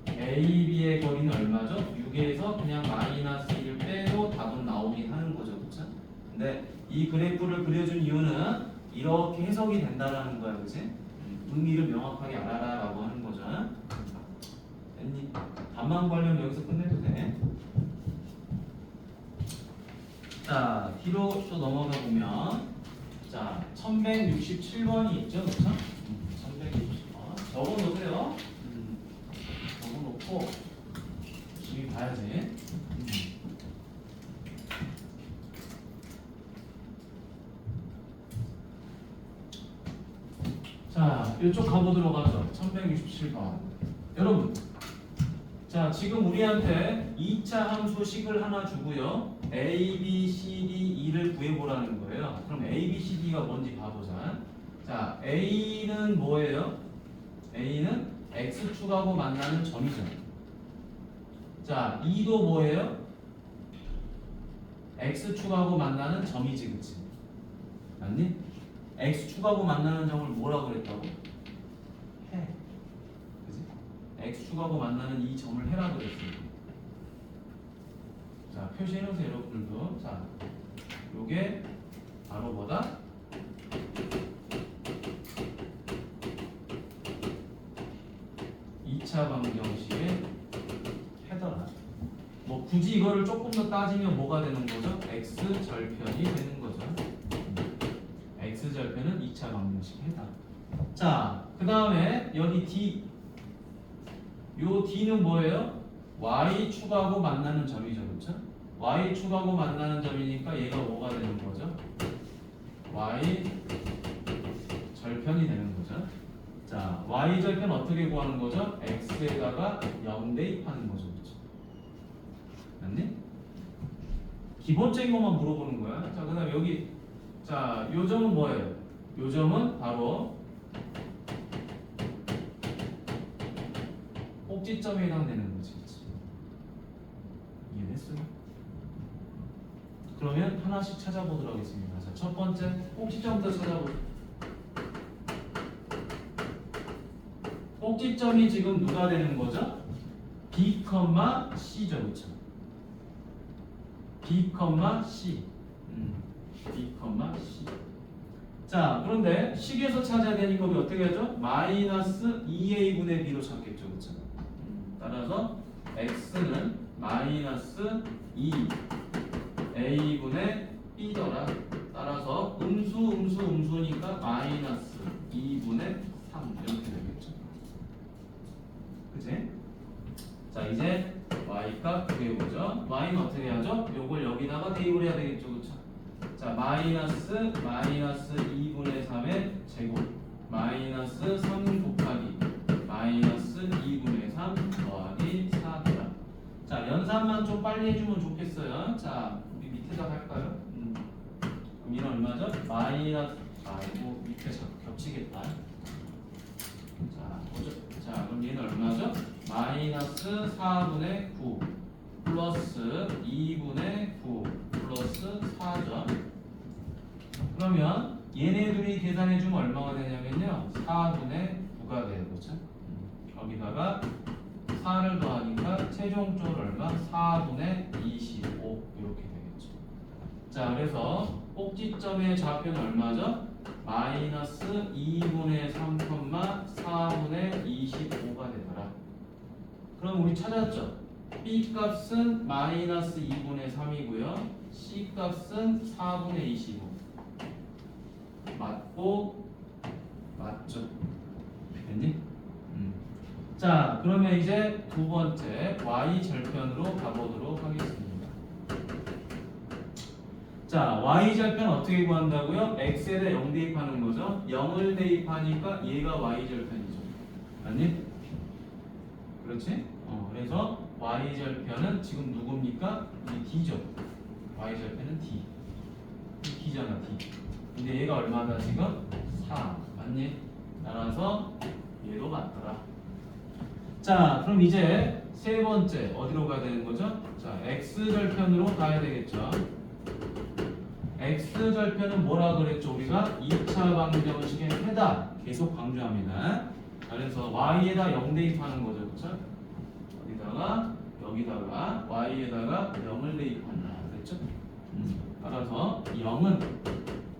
AB의 거리는 얼마죠? 6에서 그냥 마이너스 1을 빼도 답은 나오긴 하는 거죠. 그쵸? 근데 이 그래프를 그려준 이유는 이렇게 해석이 된다라는 거야. 그치? 의미를 명확하게 알아라 라고 하는 거죠. 됐니? 답만 구하려면 여기서 끝내도 돼. 자, 뒤로 또 넘어가 보면 자, 1167번이 있죠. 그쵸? 1167번 적어놓으세요. 적어놓고 열심히 봐야지. 자, 이쪽 가보도록 하죠. 1167번. 여러분, 자, 지금 우리한테 2차 함수식을 하나 주고요. A, B, C, D, E를 구해보라는 거예요. 그럼 A, B, C, D가 뭔지 봐보자. 자, A는 뭐예요? A는 X축하고 만나는 점이죠. 자, E도 뭐예요? X축하고 만나는 점이지, 그치? 맞니? X축하고 만나는 점을 뭐라고 그랬다고? 해. 그치? X축하고 만나는 이 점을 해라고 그랬어요. 자, 표시해놓으세요, 여러분들도. 자, 요게 바로 바로 뭐다? (2차) 방정식의 헤더다. 뭐 굳이 이거를 조금 더 따지면 뭐가 되는 거죠? x 절편이 되는 거죠. x 절편은 2차 방정식 해당. 자, 그 다음에 여기 d, 요 d는 뭐예요? y 축하고 만나는 점이죠, 그렇죠? y 축하고 만나는 점이니까 얘가 뭐가 되는 거죠? y 절편이 되는 거죠. 자, y 절편 어떻게 구하는 거죠? x에다가 0 대입하는 거죠, 그렇죠? 맞니? 기본적인 것만 물어보는 거야. 자, 그 다음에 여기, 자, 요 점은 뭐예요? 요 점은 바로 꼭지점에 해당되는 거지, 그치? 이해됐어요? 그러면 하나씩 찾아보도록 하겠습니다. 자, 첫 번째 꼭지점부터 찾아보죠. 꼭지점이 지금 누가 되는 거죠? B, C죠, 그쵸? B, C. B, C. 자, 그런데 식에서 찾아야 되는 곱이 어떻게 하죠? 마이너스 2a분의 b로 찾겠죠, 그쵸? 따라서 x는 마이너스 2a분의 b더라. 따라서 음수니까 마이너스 2분의 3 이렇게 되겠죠. 그치? 자, 이제 y 값 구해보죠. y는 어떻게 하죠? 요걸 여기다가 대입을 해야 되겠죠, 그쵸? 자, 마이너스 2분의 3의 제곱 마이너스 3 곱하기 마이너스 2분의 3 더하기 4더라. 자, 연산만 좀 빨리 해주면 좋겠어요. 자, 우리 밑에다 할까요? 그럼 얘는 얼마죠? 마이너스, 아이고 밑에 겹치겠다. 자, 보죠. 자, 그럼 얘는 얼마죠? 마이너스 4분의 9 플러스 2분의 9 플러스 4죠. 그러면 얘네들이 계산해주면 얼마가 되냐면요, 4분의 9가 돼요, 그렇죠? 여기다가 4를 더하니까 최종적으로 얼마? 4분의 25 이렇게 되겠죠. 자, 그래서 꼭지점의 좌표는 얼마죠? 마이너스 2분의 3, 4분의 25가 되더라. 그럼 우리 찾았죠? B 값은 마이너스 2분의 3이고요. C 값은 4분의 25. 맞고 맞죠? 됐니? 자, 그러면 이제 두 번째 y 절편으로 가보도록 하겠습니다. 자, y 절편 어떻게 구한다고요? x에다 0 대입하는 거죠. 0을 대입하니까 얘가 y 절편이죠. 맞니? 그렇지? 그래서 y 절편은 지금 누굽니까? 이 d죠. y 절편은 d. d잖아, d. 근데 얘가 얼마다 지금? 4. 맞니? 따라서 얘도 맞더라. 자, 그럼 이제 세 번째 어디로 가야 되는 거죠? 자, x절편으로 가야 되겠죠. x절편은 뭐라 그랬죠? 우리가 2차 방정식의 해다 계속 강조합니다. 그래서 y에다 0 대입하는 거죠, 그렇죠? 여기다가 y에다가 0을 대입한다 그랬죠? 따라서 0은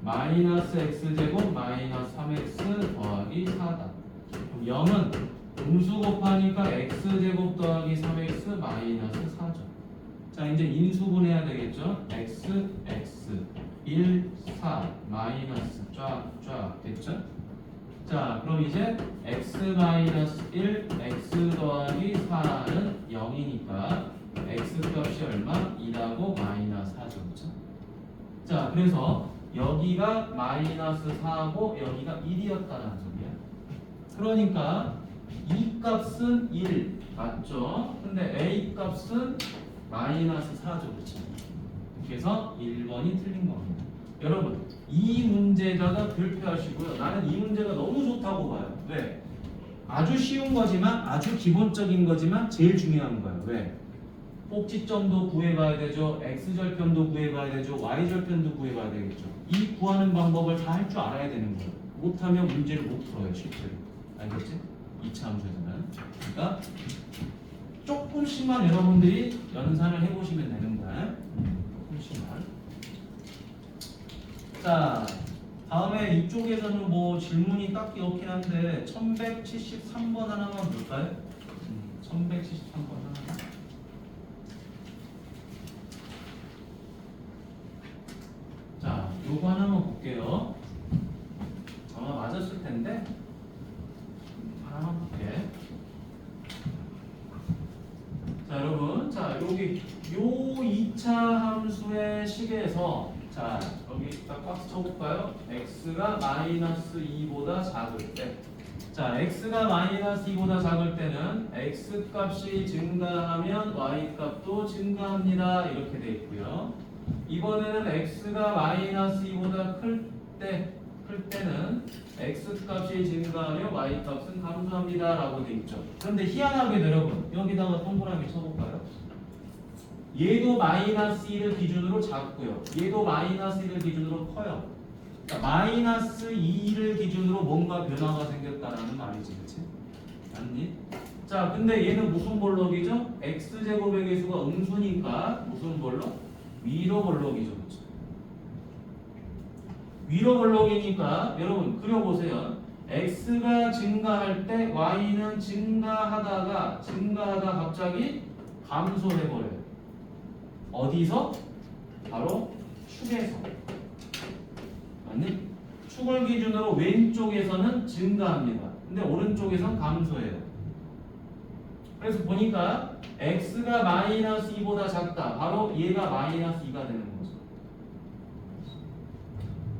마이너스 x제곱 마이너스 3x 더하기 4다. 0은 음수 곱하니까 x제곱 더하기 3x 마이너스 4죠. 자, 이제 인수분해야 되겠죠? x, 1, 4, 마이너스 쫙 됐죠? 자, 그럼 이제 x 마이너스 1, x 더하기 4는 0이니까 x 값이 얼마? 2라고 마이너스 4죠. 그렇죠? 자, 그래서 여기가 마이너스 4고 여기가 1이었다는 소리야. 그러니까 이 값은 1 맞죠? 근데 a 값은 마이너스 4죠. 그렇죠? 그래서 1번이 틀린 겁니다. 여러분, 이 문제다가 별표하시고요. 나는 이 문제가 너무 좋다고 봐요. 왜? 아주 쉬운 거지만, 아주 기본적인 거지만 제일 중요한 거예요. 왜? 꼭지점도 구해봐야 되죠. x절편도 구해봐야 되죠. y절편도 구해봐야 되겠죠. 이 구하는 방법을 다 할 줄 알아야 되는 거예요. 못하면 문제를 못 풀어요, 실제로. 알겠지? 2차 함수에서는. 그러니까 조금씩만 여러분들이 연산을 해보시면 되는 거야. 조금씩만. 자, 다음에 이쪽에서는 뭐 질문이 딱히 없긴 한데 1173번 하나만 볼까요? 1173번 하나. 자, 요거 하나만 볼게요. 아마 맞았을 텐데 하나만 볼게. 자, 여러분, 자 여기 요 2차 함수의 식에서 자 여기 딱 박스 쳐볼까요? x가 마이너스 2보다 작을 때, 자 x가 마이너스 2보다 작을 때는 x 값이 증가하면 y 값도 증가합니다. 이렇게 돼 있고요. 이번에는 x가 마이너스 2보다 클 때는 x 값이 증가하며 y 값은 감소합니다 라고 돼 있죠. 그런데 희한하게 여러분 여기다가 동그라미 쳐볼까요? 얘도 마이너스 1을 기준으로 작고요, 얘도 마이너스 1을 기준으로 커요. 그러니까 마이너스 2를 기준으로 뭔가 변화가 생겼다라는 말이지, 그렇지? 맞니? 자, 근데 얘는 무슨 볼록이죠? x제곱의 개수가 음수니까 무슨 볼록? 위로 볼록이죠, 그렇죠? 위로 볼록이니까 여러분 그려보세요. x가 증가할 때 y는 증가하다가 갑자기 감소해버려요. 어디서? 바로 축에서. 맞니? 축을 기준으로 왼쪽에서는 증가합니다. 근데 오른쪽에서는 감소해요. 그래서 보니까 x가 마이너스 2보다 작다. 바로 얘가 마이너스 2가 되는 거죠.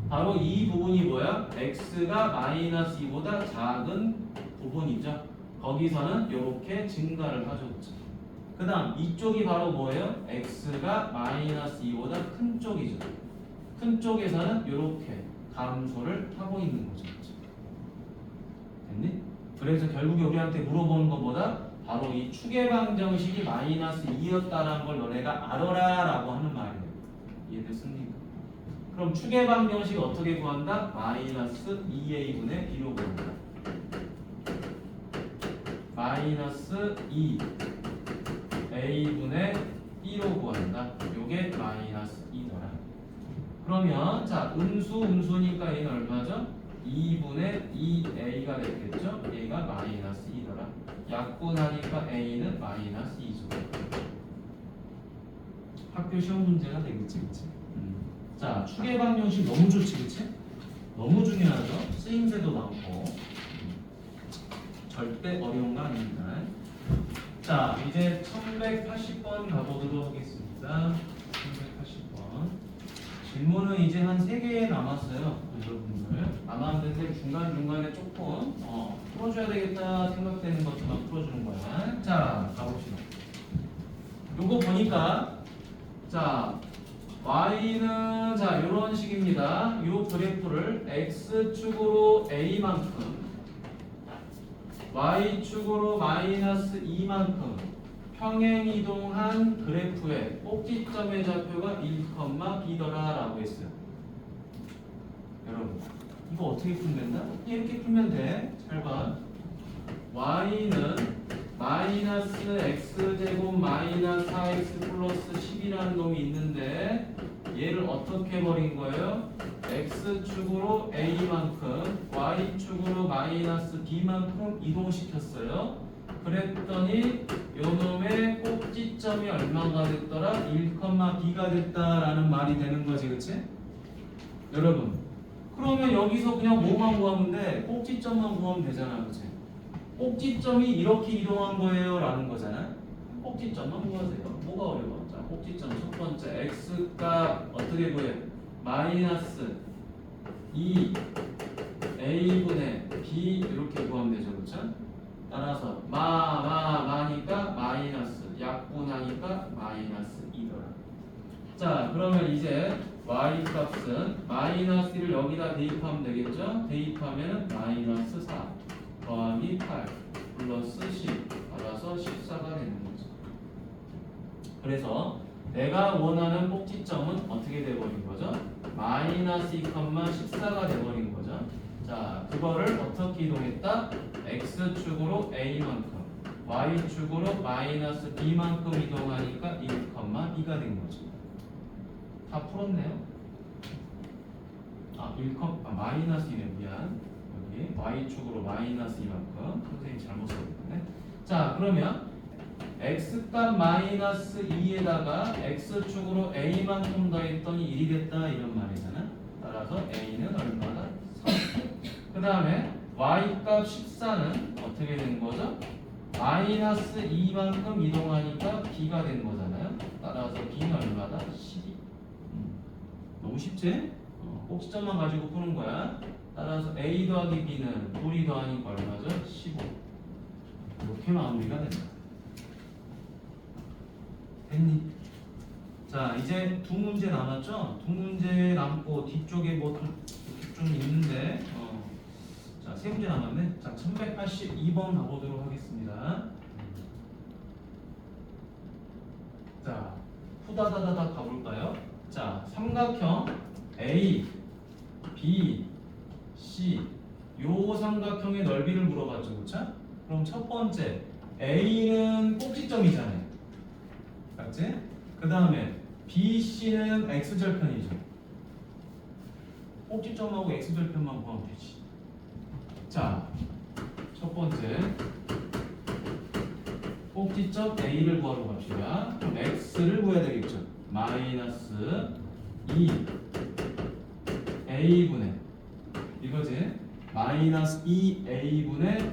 바로 이 부분이 뭐야? x가 마이너스 2보다 작은 부분이죠. 거기서는 이렇게 증가를 하죠. 그 다음 이쪽이 바로 뭐예요? x가 마이너스 2보다 큰 쪽이죠. 큰 쪽에서는 이렇게 감소를 하고 있는 거죠. 됐니? 그래서 결국에 우리한테 물어보는 것보다 바로 이 축의 방정식이 마이너스 2였다는 걸 너네가 알아라 라고 하는 말이에요. 이해됐습니까? 그럼 축의 방정식 어떻게 구한다? 마이너스 2a분의 b로 구한다. 마이너스 2a분의 b로 구한다. 요게 마이너스 2더라. 그러면 자 음수니까 얘는 얼마죠? 2분의 2a가 됐겠죠? 얘가 마이너스 2더라. 약분하니까 a는 마이너스 2죠. 학교 시험 문제가 되겠지, 그치? 자, 축의 방정식 너무 좋지, 그치? 너무 중요하죠? 쓰임새도 많고 절대 어려운 거 아닙니다. 자, 이제 1180번 가보도록 하겠습니다. 1180번 질문은 이제 한 3개 남았어요, 여러분들. 남았는데 중간중간에 조금 풀어줘야 되겠다 생각되는 것만 풀어주는 거야. 자, 가봅시다. 요거 보니까 자 y는 자 이런 식입니다. 요 그래프를 x축으로 a만큼 y축으로 마이너스 2만큼 평행이동한 그래프의 꼭지점의 좌표가 1,b더라 라고 했어요. 여러분 이거 어떻게 풀면 된다? 이렇게 풀면 돼. 잘 봐. y는 마이너스 x제곱 마이너스 4x 플러스 10이라는 놈이 있는데 얘를 어떻게 버린 거예요? x축으로 a만큼 y축으로 마이너스 b만큼 이동시켰어요. 그랬더니 요놈의 꼭지점이 얼마가 됐더라? 1,b가 됐다라는 말이 되는 거지, 그치? 여러분 그러면 여기서 그냥 뭐만 구하면 돼? 꼭지점만 구하면 되잖아, 그치? 꼭지점이 이렇게 이동한 거예요 라는 거잖아. 꼭지점만 구하세요. 뭐가 어려워? 자, 꼭지점 첫 번째 x가 어떻게 구해? 마이너스 2a분의 b 이렇게 구하면 되죠, 그렇죠? 따라서 마니까 마이너스, 약분하니까 마이너스 2더라. 자, 그러면 이제 y 값은 마이너스 1을 여기다 대입하면 되겠죠? 대입하면 마이너스 4 더하기 8 플러스 10 받아서 14가 되는 거죠. 그래서 내가 원하는 꼭지점은 어떻게 돼버린 거죠? 마이너스 2,14가 돼버린 거죠. 자, 그거를 어떻게 이동했다? x축으로 a만큼 y축으로 마이너스 b만큼 이동하니까 1,b가 된 거죠. 다 풀었네요. 마이너스 2네 미안. 여기 y축으로 마이너스 2만큼 선생님이 잘못 써있네. 자 그러면 x값 마이너스 2에다가 x축으로 a만큼 더했더니 1이 됐다 이런 말이잖아. 따라서 a는 얼마나? 3. 그 다음에 y값 14는 어떻게 된 거죠? 마이너스 2만큼 이동하니까 b가 된 거잖아요. 따라서 b는 얼마다? 12. 너무 쉽지? 꼭지점만 가지고 푸는 거야. 따라서 a 더하기 b는 둘이 더하니까 얼마죠? 15. 이렇게 마무리가 된다. 됐니? 자 이제 두 문제 남았죠? 두 문제 남고 뒤쪽에 뭐 좀 있는데 자 세 문제 남았네. 자 1182번 가보도록 하겠습니다. 자 후다다다다 가볼까요? 자 삼각형 A, B, C 요 삼각형의 넓이를 물어봤죠, 그렇죠? 그럼 첫 번째 A는 꼭지점이잖아요, 맞지? 그 다음에 B, C는 x절편이죠. 꼭지점하고 x절편만 구하면 되지. 자, 첫 번째 꼭지점 A를 구하러 갑시다. 그럼 x를 구해야 되겠죠. 마이너스 2 A분의 이거지. 마이너스 2A분의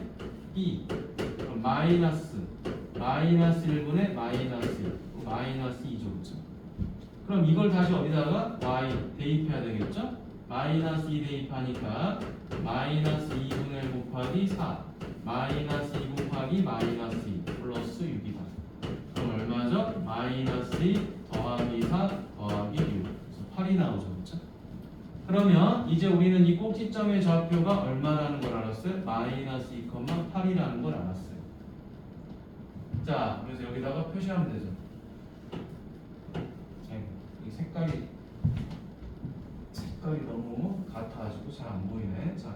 B 그럼 마이너스 1분의 마이너스 1 마이너스 2죠, 그렇죠? 그럼 이걸 다시 어디다가 y 대입해야 되겠죠? 마이너스 2 대입하니까 마이너스 2분의 1 곱하기 4 마이너스 2 곱하기 마이너스 2 플러스 6이다. 그럼 얼마죠? 마이너스 2 더하기 4 더하기 6 그래서 8이 나오죠, 그렇죠? 그러면 이제 우리는 이 꼭지점의 좌표가 얼마라는 걸 알았어요? 마이너스 2,8이라는 걸 알았어요. 자, 그래서 여기다가 표시하면 되죠. 이 색깔이 너무 같아가지고 잘 안 보이네. 자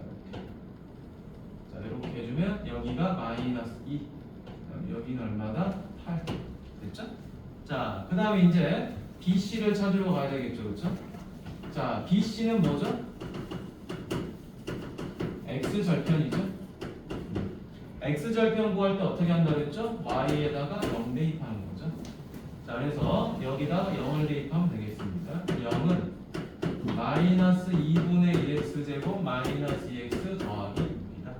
이렇게 해주면 여기가 마이너스 2 여기는 얼마다? 8 됐죠? 자 그 다음에 이제 BC를 찾으러 가야 되겠죠, 그렇죠? 자 BC는 뭐죠? x절편이죠. x절편 구할 때 어떻게 한다 그랬죠? y에다가 0 대입하는 거죠. 자 그래서 여기다가 0을 대입하면 되겠습니다. 0은 마이너스 2분의 1x제곱 마이너스 2x 더하기 6이다.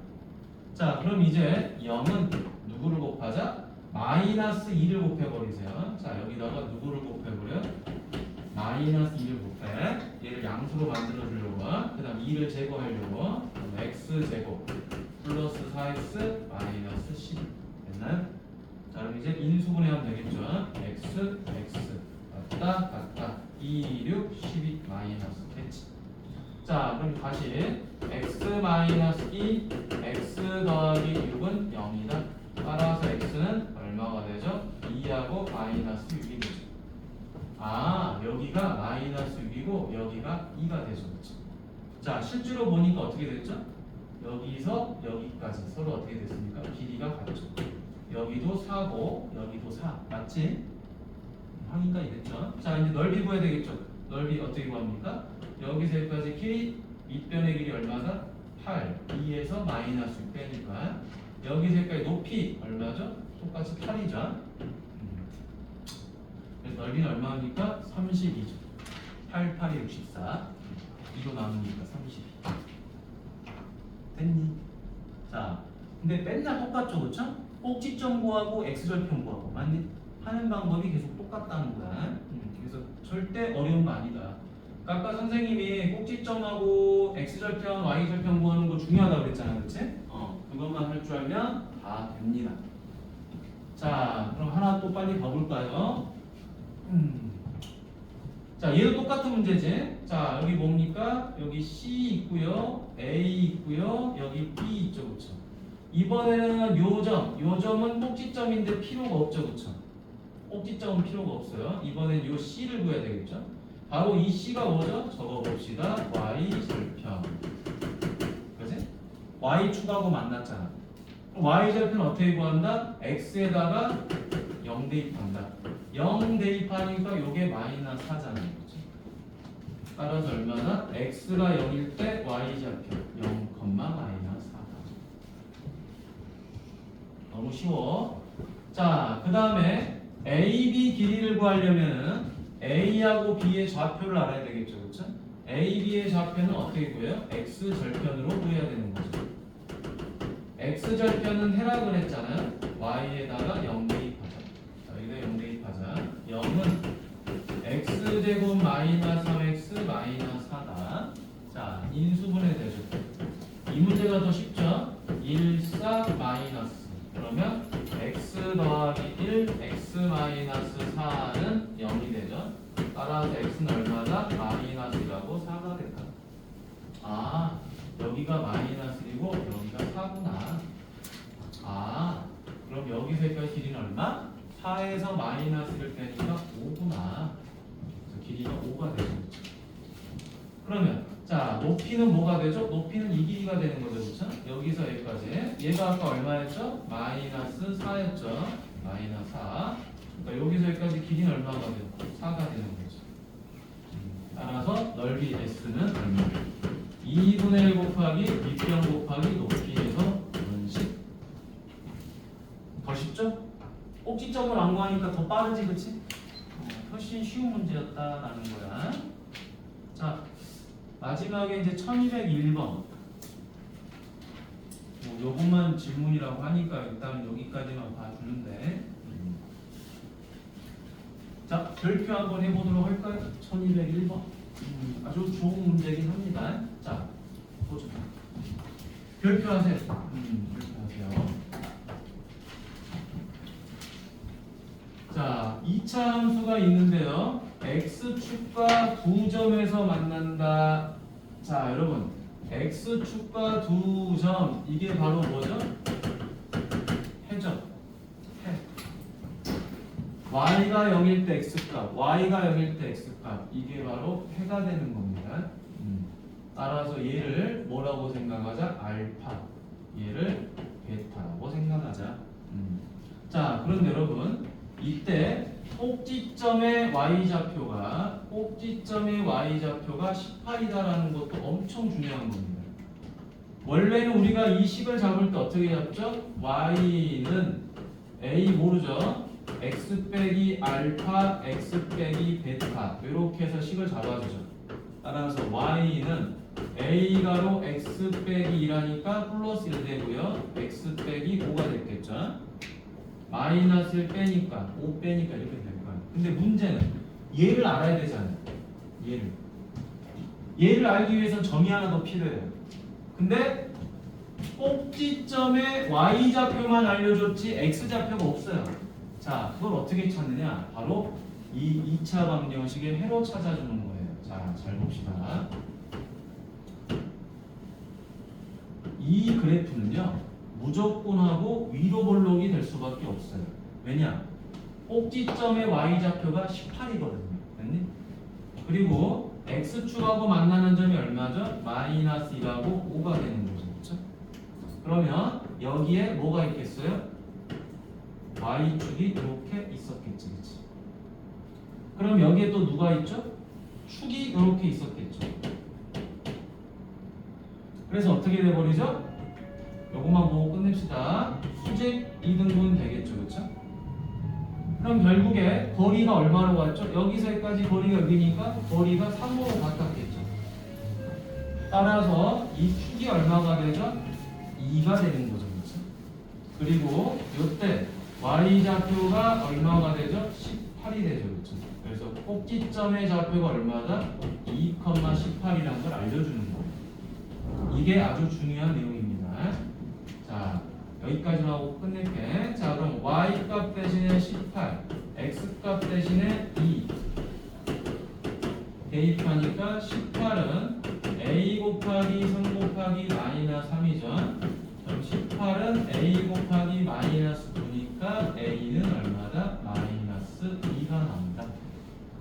자 그럼 이제 0은 누구를 곱하자? 마이너스 2를 곱해버리세요. 자 여기다가 누구를 곱해버려? 마이너스 2를 곱해. 얘를 양수로 만들어주려고. 그 다음 2를 제거하려고. x제곱 플러스 4x 마이너스 10 됐나요? 자 그럼 이제 인수분해하면 되겠죠. x 같다 2, 6, 12 마이너스 됐지. 자 그럼 다시 x 마이너스 2 x 더하기 6은 0이다. 따라서 x는 얼마가 되죠? 2하고 마이너스 6이 되죠. 아 여기가 마이너스 6이고 여기가 2가 되죠, 그렇죠? 자 실제로 보니까 어떻게 됐죠? 여기서 여기까지 서로 어떻게 됐습니까? 길이가 같죠. 여기도 4고 여기도 4 맞지? 하니까 이랬죠. 자 이제 넓이 구해야 되겠죠. 넓이 어떻게 구합니까? 여기서 여기까지 길이 밑변의 길이 얼마다? 8 2에서 마이너스 6 빼니까 여기서 여기까지 높이 얼마죠? 똑같이 8이죠. 그래서 넓이는 얼마입니까? 32죠. 8, 8이 64 2로 나누니까 32 됐니? 자 근데 맨날 똑같죠, 그렇죠? 꼭지점 구하고 x절편 구하고 맞니? 하는 방법이 계속 똑같다는 거야. 그래서 절대 어려운 거 아니다. 그러니까 아까 선생님이 꼭지점하고 x절편, y절편 구하는 거 중요하다고 그랬잖아, 그렇지? 그것만 할 줄 알면 다 됩니다. 자, 그럼 하나 또 빨리 가볼까요? 자, 얘도 똑같은 문제지. 자, 여기 뭡니까? 여기 C 있고요, A 있고요, 여기 B 있죠, 그렇죠? 이번에는 요점은 꼭지점인데 필요가 없죠, 그렇죠? 꼭지점은 필요가 없어요. 이번엔 요 C를 구해야 되겠죠? 바로 이 C가 뭐죠? 적어봅시다. Y절편. 그지? Y축하고 만났잖아. 그럼 Y절편 어떻게 구한다? X에다가 0 대입한다. 0 대입하니까 요게 마이너스 4잖아요. 그렇죠? 따라서 얼마나? x가 0일 때 y좌표 0, 마이너스 4다. 너무 쉬워. 자, 그 다음에 A, B 길이를 구하려면 A하고 B의 좌표를 알아야 되겠죠. 그렇죠? A, B의 좌표는 어떻게 구해요? X절편으로 구해야 되는 거죠. X절편은 해라 그랬잖아요. Y에다가 0 대입하자. 자, 여기다 0 대입하자. 0은 X제곱 마이너스 3X 마이너스 4다. 자, 인수분해 되죠. 이 문제가 더 쉽죠? 1, 4 마이너스. 그러면 x 더하기 1, x 마이너스 4는 0이 되죠. 따라서 x는 얼마다? 마이너스 1하고 4가 될까? 아, 여기가 마이너스 1이고 여기가 4구나. 아, 그럼 여기서 여기까지 길이는 얼마? 4에서 마이너스 1을 빼니까 5구나. 그래서 길이가 5가 되죠. 그러면 자, 높이는 뭐가 되죠? 높이는 이 길이가 되는 거죠. 그렇죠? 여기서 여기까지. 얘가 아까 얼마였죠? 마이너스 4였죠. 마이너스 4. 그러니까 여기서 여기까지 길이는 얼마가 돼요? 4가 되는 거죠. 따라서 넓이 S는 얼마? 2분의 1 곱하기 밑변 곱하기 높이에서 원식. 더 쉽죠? 꼭지점을 안 구하니까 더 빠르지, 그치? 훨씬 쉬운 문제였다라는 거야. 자, 마지막에 이제 1201번. 요것만 질문이라고 하니까 일단 여기까지만 봐주는데. 자, 별표 한번 해보도록 할까요? 1201번. 아주 좋은 문제긴 합니다. 자, 보죠. 별표 하세요. 별표 하세요. 자, 2차 함수가 있는데요. x축과 두 점에서 만난다. 자, 여러분, x축과 두 점, 이게 바로 뭐죠? 해죠. 해. y가 0일 때 x값, y가 0일 때 x값, 이게 바로 해가 되는 겁니다. 따라서 얘를 뭐라고 생각하자? 알파. 얘를 베타라고 생각하자. 자, 그런데 여러분, 이때 꼭지점의 y좌표가 18이다라는 것도 엄청 중요한 겁니다. 원래는 우리가 이 식을 잡을 때 어떻게 잡죠? y는 a 모르죠? x 빼기 알파, x 빼기 베타 이렇게 해서 식을 잡아주죠. 따라서 y는 a가로 x 빼기 2라니까 플러스 1 되고요. x 빼기 5가 됐겠죠. 마이너스 1 빼니까 5 빼니까 이렇게 될 거예요. 근데 문제는 얘를 알아야 되잖아요. 얘를 알기 위해선 점이 하나 더 필요해요. 근데 꼭지점에 y좌표만 알려줬지 x좌표가 없어요. 자, 그걸 어떻게 찾느냐? 바로 이 2차 방정식의 해로 찾아주는 거예요. 자, 잘 봅시다. 이 그래프는요, 무조건하고 위로 볼록이 될 수밖에 없어요. 왜냐? 꼭지점의 y좌표가 18이거든요. 됐니? 그리고 x축하고 만나는 점이 얼마죠? 마이너스 2하고 5가 되는 거죠. 그렇죠? 그러면 여기에 뭐가 있겠어요? y축이 이렇게 있었겠지. 그치? 그럼 여기에 또 누가 있죠? 축이 이렇게 있었겠죠. 그래서 어떻게 돼버리죠? 요것만 보고 끝냅시다. 수직 2등분 되겠죠. 그렇죠? 그럼 결국에 거리가 얼마로 왔죠? 여기서 여기까지 거리가 여기니까 거리가 3으로 바뀌었겠죠. 따라서 이 축이 얼마가 되죠? 2가 되는 거죠. 그렇죠? 그리고 이때 y좌표가 얼마가 되죠? 18이 되죠. 그렇죠? 그래서 꼭지점의 좌표가 얼마다? 2,18이라는 걸 알려주는 거예요. 이게 아주 중요한 내용입니다. 자, 여기까지만 하고 끝낼게. 자, 그럼 y값 대신에 18, x값 대신에 2 대입하니까 18은 a 곱하기 3 곱하기 마이너스 3이죠. 그럼 18은 a 곱하기 마이너스 9니까 a는 얼마다? 마이너스 2가 나옵니다.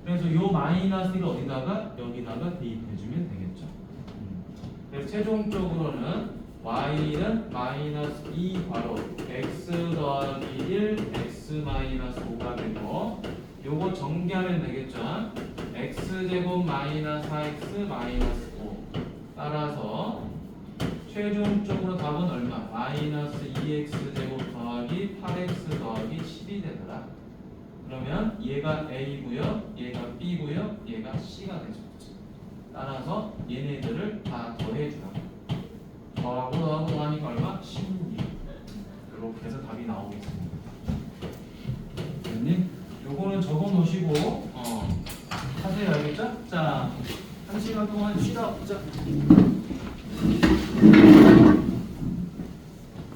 그래서 요 마이너스 1을 어디다가? 여기다가 대입해주면 되겠죠. 그래서 최종적으로는 y는 마이너스 2 괄호 x 더하기 1 x 마이너스 5가 되고 요거 정리하면 되겠죠. x제곱 마이너스 4x 마이너스 5 따라서 최종적으로 답은 얼마? 마이너스 2x제곱 더하기 8x 더하기 10이 되더라. 그러면 얘가 a고요, 얘가 b고요, 얘가 c가 되죠. 따라서 얘네들을 다 더해주라. 더하고 하니까 얼마? 16. 이렇게 해서 답이 나오겠습니다. 됐니? 요거는 적어 놓으시고 하세요. 알겠죠? 자, 한 시간 동안 쉬다 보자.